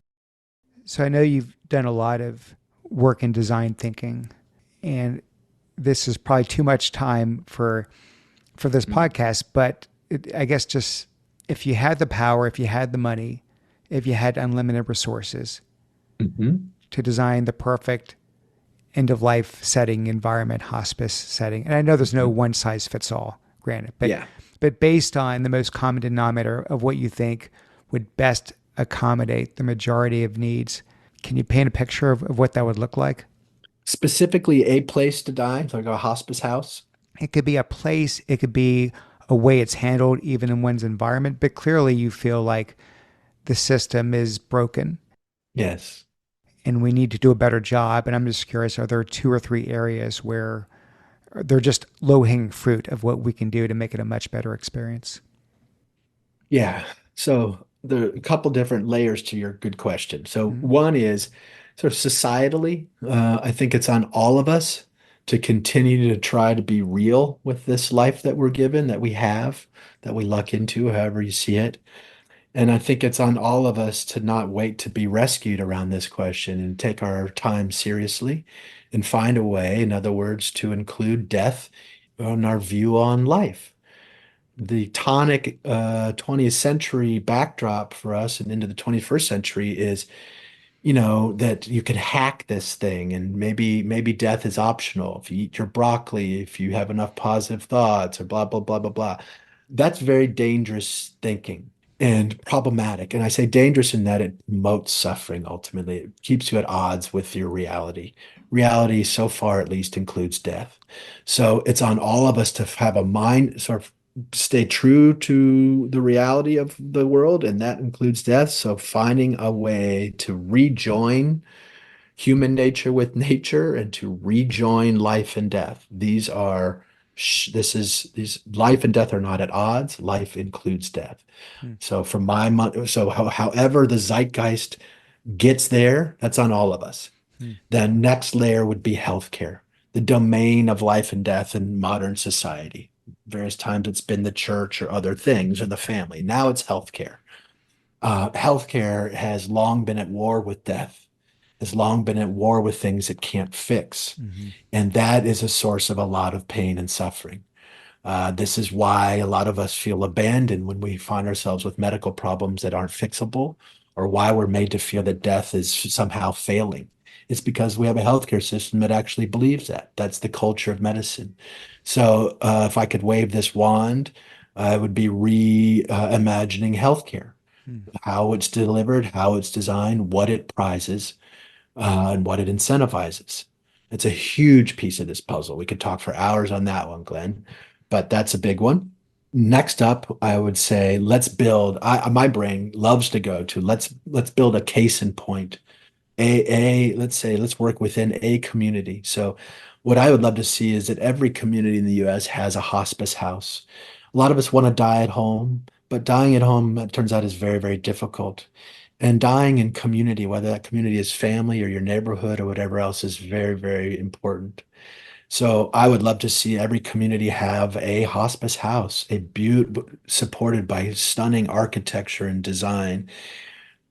So I know you've done a lot of work in design thinking, and this is probably too much time for this podcast, but I guess just if you had the power, if you had the money, if you had unlimited resources Mm-hmm. to design the perfect end of life setting, environment, hospice setting, and I know there's no one size fits all, granted, Yeah. but based on the most common denominator of what you think would best accommodate the majority of needs, can you paint a picture of what that would look like? Specifically, a place to die, like a hospice house. It could be a place, it could be a way it's handled, even in one's environment, but clearly you feel like the system is broken Yes. and we need to do a better job. And I'm just curious, are there two or three areas where they're just low hanging fruit of what we can do to make it a much better experience? Yeah. So there are a couple different layers to your good question. So Mm-hmm. one is sort of societally, I think it's on all of us to continue to try to be real with this life that we're given, that we have, that we luck into, however you see it. And I think it's on all of us to not wait to be rescued around this question and take our time seriously and find a way, in other words, to include death in our view on life. The tonic 20th century backdrop for us and into the 21st century is, that you can hack this thing and maybe death is optional if you eat your broccoli, if you have enough positive thoughts or blah, blah, blah, blah, blah. That's very dangerous thinking and problematic. And I say dangerous in that it promotes suffering ultimately. It keeps you at odds with your reality. Reality, so far at least, includes death. So it's on all of us to have a mind, sort of stay true to the reality of the world, and that includes death. So finding a way to rejoin human nature with nature and to rejoin life and death. These life and death are not at odds. Life includes death. Hmm. So however the zeitgeist gets there, that's on all of us. Hmm. The next layer would be healthcare, the domain of life and death in modern society. Various times it's been the church or other things or the family. Now it's healthcare. Healthcare has long been at war with death, has long been at war with things it can't fix. Mm-hmm. And that is a source of a lot of pain and suffering. This is why a lot of us feel abandoned when we find ourselves with medical problems that aren't fixable, or why we're made to feel that death is somehow failing. It's because we have a healthcare system that actually believes that. That's the culture of medicine. So, if I could wave this wand, I would be reimagining healthcare, Hmm. how it's delivered, how it's designed, what it prizes, and what it incentivizes. It's a huge piece of this puzzle. We could talk for hours on that one, Glenn, but that's a big one. Next up, I would say my brain loves to go to let's build a case in point. Let's say let's work within a community. So what I would love to see is that every community in the US has a hospice house. A lot of us want to die at home, but dying at home, it turns out, is very, very difficult. And dying in community, whether that community is family or your neighborhood or whatever else, is very, very important. So I would love to see every community have a hospice house, supported by stunning architecture and design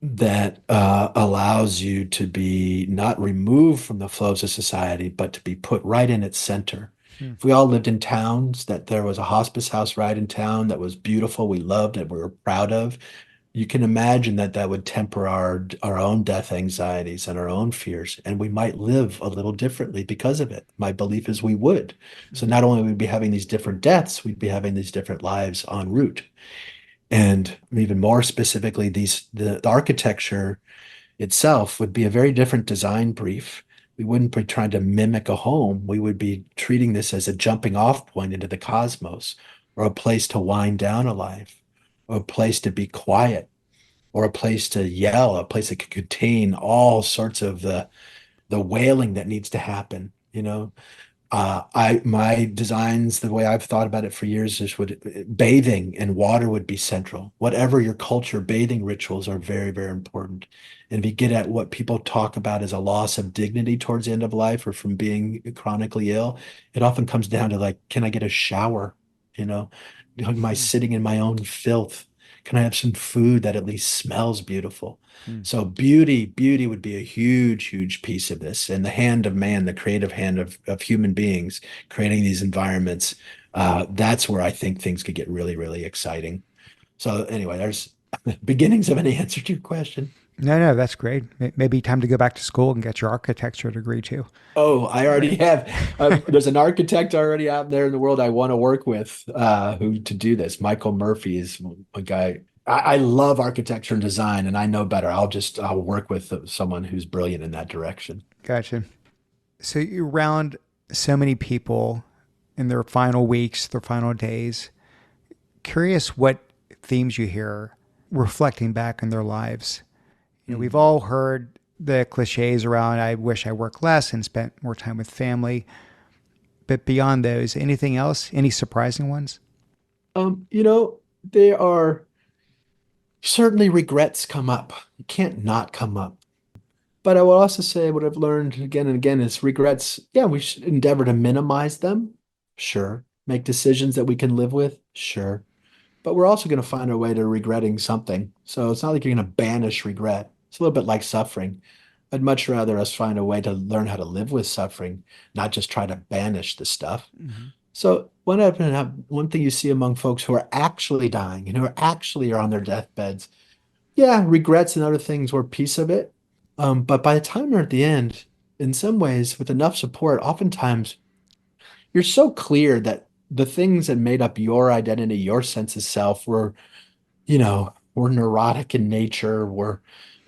that allows you to be not removed from the flows of society, but to be put right in its center. Hmm. If we all lived in towns, that there was a hospice house right in town that was beautiful, we loved it, we were proud of, you can imagine that that would temper our own death anxieties and our own fears, and we might live a little differently because of it. My belief is we would. So Hmm. not only would we be having these different deaths, we'd be having these different lives en route. And even more specifically, the architecture itself would be a very different design brief. We wouldn't be trying to mimic a home. We would be treating this as a jumping off point into the cosmos or a place to wind down a life. a place to be quiet, or a place to yell, a place that could contain all sorts of the wailing that needs to happen, I my designs, the way I've thought about it for years is would bathing and water would be central. Whatever your culture, bathing rituals are very, very important. And if you get at what people talk about as a loss of dignity towards the end of life or from being chronically ill, it often comes down to like, can I get a shower? You know, am I Hmm. sitting in my own filth? Can I have some food that at least smells beautiful? Hmm. So beauty would be a huge, huge piece of this. And the hand of man, the creative hand of human beings creating these environments, that's where I think things could get really, really exciting. So anyway, there's beginnings of an answer to your question. No, no, that's great. Maybe time to go back to school and get your architecture degree too. Oh, I already have. There's an architect already out there in the world I want to work with who to do this. Michael Murphy is a guy. I love architecture and design, and I know better. I'll work with someone who's brilliant in that direction. Gotcha. So you're around so many people in their final weeks, their final days. Curious what themes you hear reflecting back in their lives. We've Hmm. all heard the cliches around I wish I worked less and spent more time with family. But beyond those, anything else? Any surprising ones? There are certainly regrets come up. You can't not come up. But I will also say what I've learned again and again is regrets, yeah, we should endeavor to minimize them. Sure. Make decisions that we can live with. Sure. But we're also going to find our way to regretting something. So it's not like you're going to banish regret. It's a little bit like suffering. I'd much rather us find a way to learn how to live with suffering, not just try to banish the stuff. Mm-hmm. So one thing you see among folks who are actually dying and who are actually are on their deathbeds, yeah, regrets and other things were a piece of it. But by the time they're at the end, in some ways, with enough support, oftentimes you're so clear that the things that made up your identity, your sense of self, were neurotic in nature, were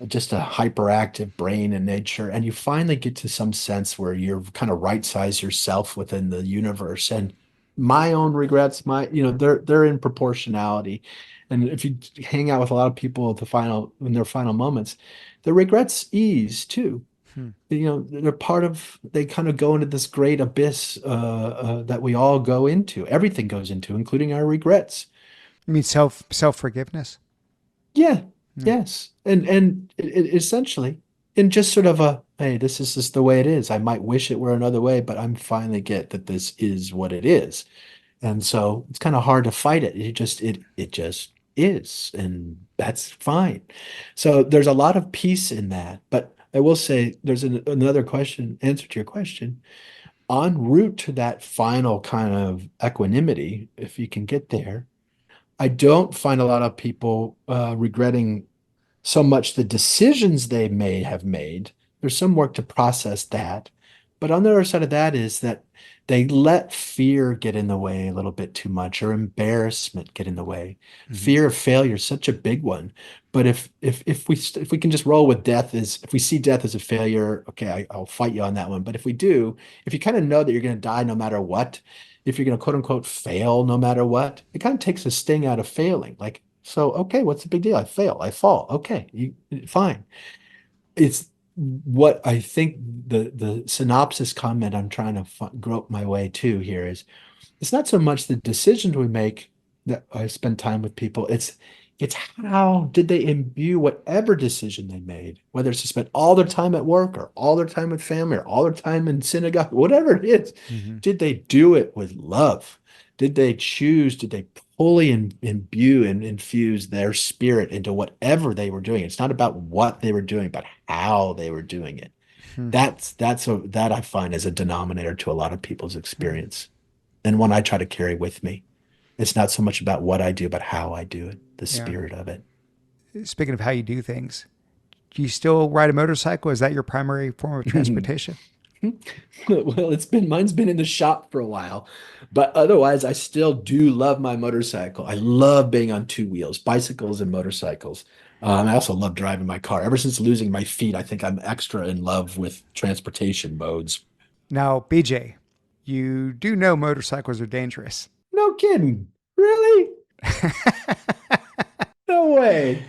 just a hyperactive brain in nature. And you finally get to some sense where you're kind of right-size yourself within the universe. And my own regrets, they're in proportionality. And if you hang out with a lot of people at in their final moments, the regrets ease too. Hmm. They're they kind of go into this great abyss that we all go into. Everything goes into, including our regrets. You mean self forgiveness? Yeah, Yeah. yes. And essentially, in just sort of hey, this is just the way it is. I might wish it were another way, but I'm finally get that this is what it is. And so it's kind of hard to fight it. It just is, and that's fine. So there's a lot of peace in that. But I will say there's another answer to your question. En route to that final kind of equanimity, if you can get there, I don't find a lot of people regretting so much the decisions they may have made. There's some work to process that. But on the other side of that is that they let fear get in the way a little bit too much, or embarrassment get in the way. Mm-hmm. Fear of failure is such a big one. But if we can just roll with death as if we see death as a failure, okay, I'll fight you on that one. But if you kind of know that you're going to die no matter what, if you're going to quote unquote fail no matter what, it kind of takes the sting out of failing. Like, so, okay, what's the big deal? I fail, I fall. Okay, fine. It's what I think the synopsis comment I'm trying to grope my way to here is it's not so much the decisions we make that I spend time with people. It's how did they imbue whatever decision they made, whether it's to spend all their time at work or all their time with family or all their time in synagogue, whatever it is, Mm-hmm. did they do it with love? Did they fully imbue and infuse their spirit into whatever they were doing? It's not about what they were doing, but how they were doing it. Hmm. That I find is a denominator to a lot of people's Hmm. experience and one I try to carry with me. It's not so much about what I do, but how I do it, the Yeah. spirit of it. Speaking of how you do things, do you still ride a motorcycle? Is that your primary form of transportation? Well, mine's been in the shop for a while, but otherwise, I still do love my motorcycle. I love being on two wheels, bicycles and motorcycles. I also love driving my car. Ever since losing my feet, I think I'm extra in love with transportation modes. Now, BJ, you do know motorcycles are dangerous. No kidding. Really? No way.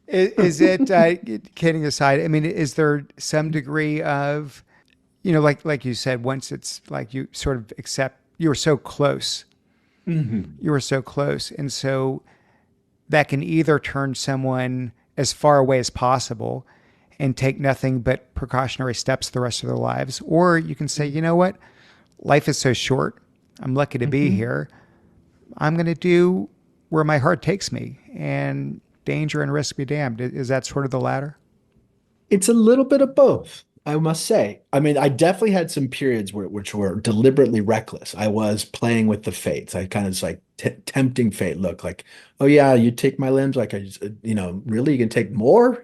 Is it kidding aside? I mean, is there some degree of, like you said, once it's like you sort of accept you were so close, Mhm. you were so close, and so that can either turn someone as far away as possible and take nothing but precautionary steps the rest of their lives, or you can say, you know what, life is so short. I'm lucky to be Mhm. here. I'm going to do where my heart takes me, and danger and risk be damned. Is that sort of the latter? It's a little bit of both, I must say. I mean, I definitely had some periods which were deliberately reckless. I was playing with the fates. I kind of was like t tempting fate. Look, like, oh yeah, you take my limbs, like I just, really, you can take more,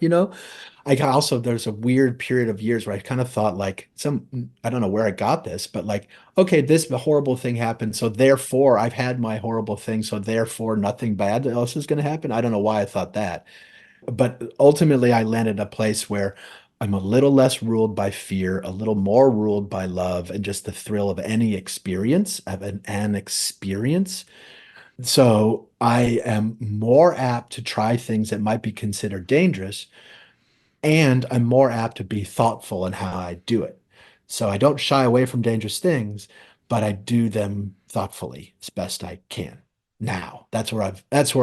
I also there's a weird period of years where I kind of thought like I don't know where I got this, but like, okay, this horrible thing happened, so therefore I've had my horrible thing, so therefore nothing bad else is going to happen. I don't know why I thought that. But ultimately, I landed in a place where I'm a little less ruled by fear, a little more ruled by love and just the thrill of any experience, of an experience. So I am more apt to try things that might be considered dangerous, and I'm more apt to be thoughtful in how I do it. So I don't shy away from dangerous things, but I do them thoughtfully as best I can. Now, that's where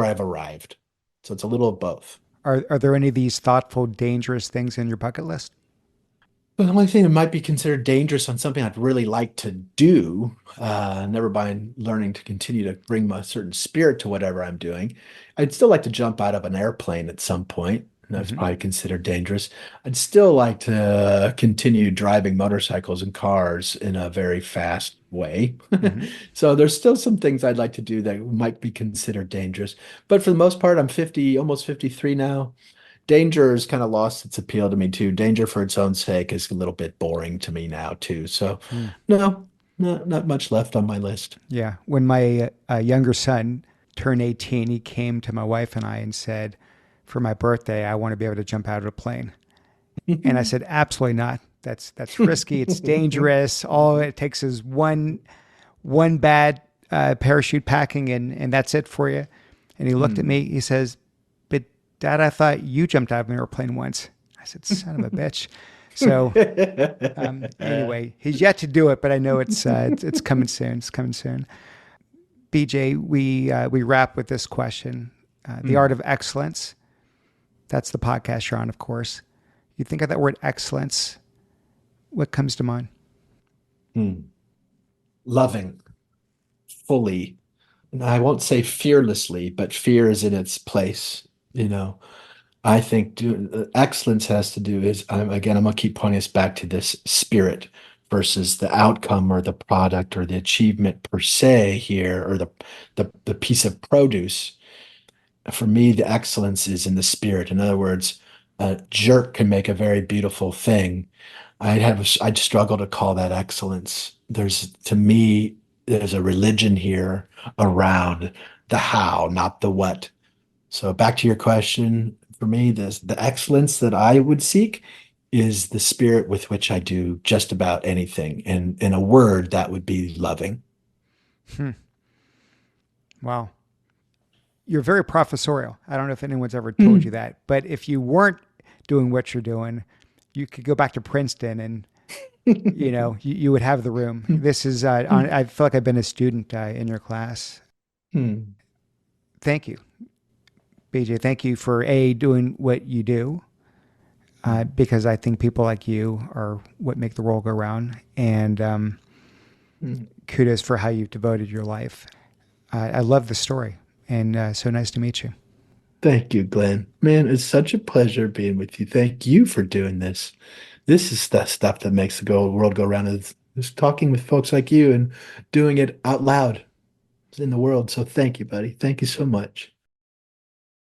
I've arrived. So it's a little of both. Are there any of these thoughtful, dangerous things in your bucket list? The only thing that might be considered dangerous on something I'd really like to do, never mind learning to continue to bring my certain spirit to whatever I'm doing, I'd still like to jump out of an airplane at some point. And that's Mm-hmm. probably considered dangerous. I'd still like to continue driving motorcycles and cars in a very fast way. Mm-hmm. So there's still some things I'd like to do that might be considered dangerous. But for the most part, I'm 50, almost 53 now. Danger has kind of lost its appeal to me too. Danger for its own sake is a little bit boring to me now too. So, Mm. no, not much left on my list. Yeah. When my younger son turned 18, he came to my wife and I and said, for my birthday, I want to be able to jump out of a plane. And I said, absolutely not. That's risky. It's dangerous. All it takes is one bad parachute packing, and that's it for you. And he looked at Hmm. me. He says, "But Dad, I thought you jumped out of an airplane once." I said, "Son of a bitch." So anyway, he's yet to do it, but I know it's coming soon. It's coming soon. BJ, we wrap with this question: the art Hmm. of excellence. That's the podcast you're on, of course. You think of that word excellence. What comes to mind? Hmm. Loving fully. And I won't say fearlessly, but fear is in its place. I think excellence has to do is again, I'm gonna keep pointing us back to this spirit versus the outcome or the product or the achievement per se here or the piece of produce. For me, the excellence is in the spirit. In other words, a jerk can make a very beautiful thing. I'd struggle to call that excellence. To me, there's a religion here around the how, not the what. So back to your question, for me, the excellence that I would seek is the spirit with which I do just about anything. And in a word, that would be loving. Hmm. Wow. You're very professorial. I don't know if anyone's ever told you that, but if you weren't doing what you're doing, you could go back to Princeton and you would have the room. This is I feel like I've been a student in your class. Thank you, BJ. Thank you for doing what you do, because I think people like you are what make the world go round. And kudos for how you've devoted your life. I love the story, and so nice to meet you. Thank you, Glenn. Man, it's such a pleasure being with you. Thank you for doing this. This is the stuff that makes the world go round is talking with folks like you and doing it out loud in the world. So thank you, buddy. Thank you so much.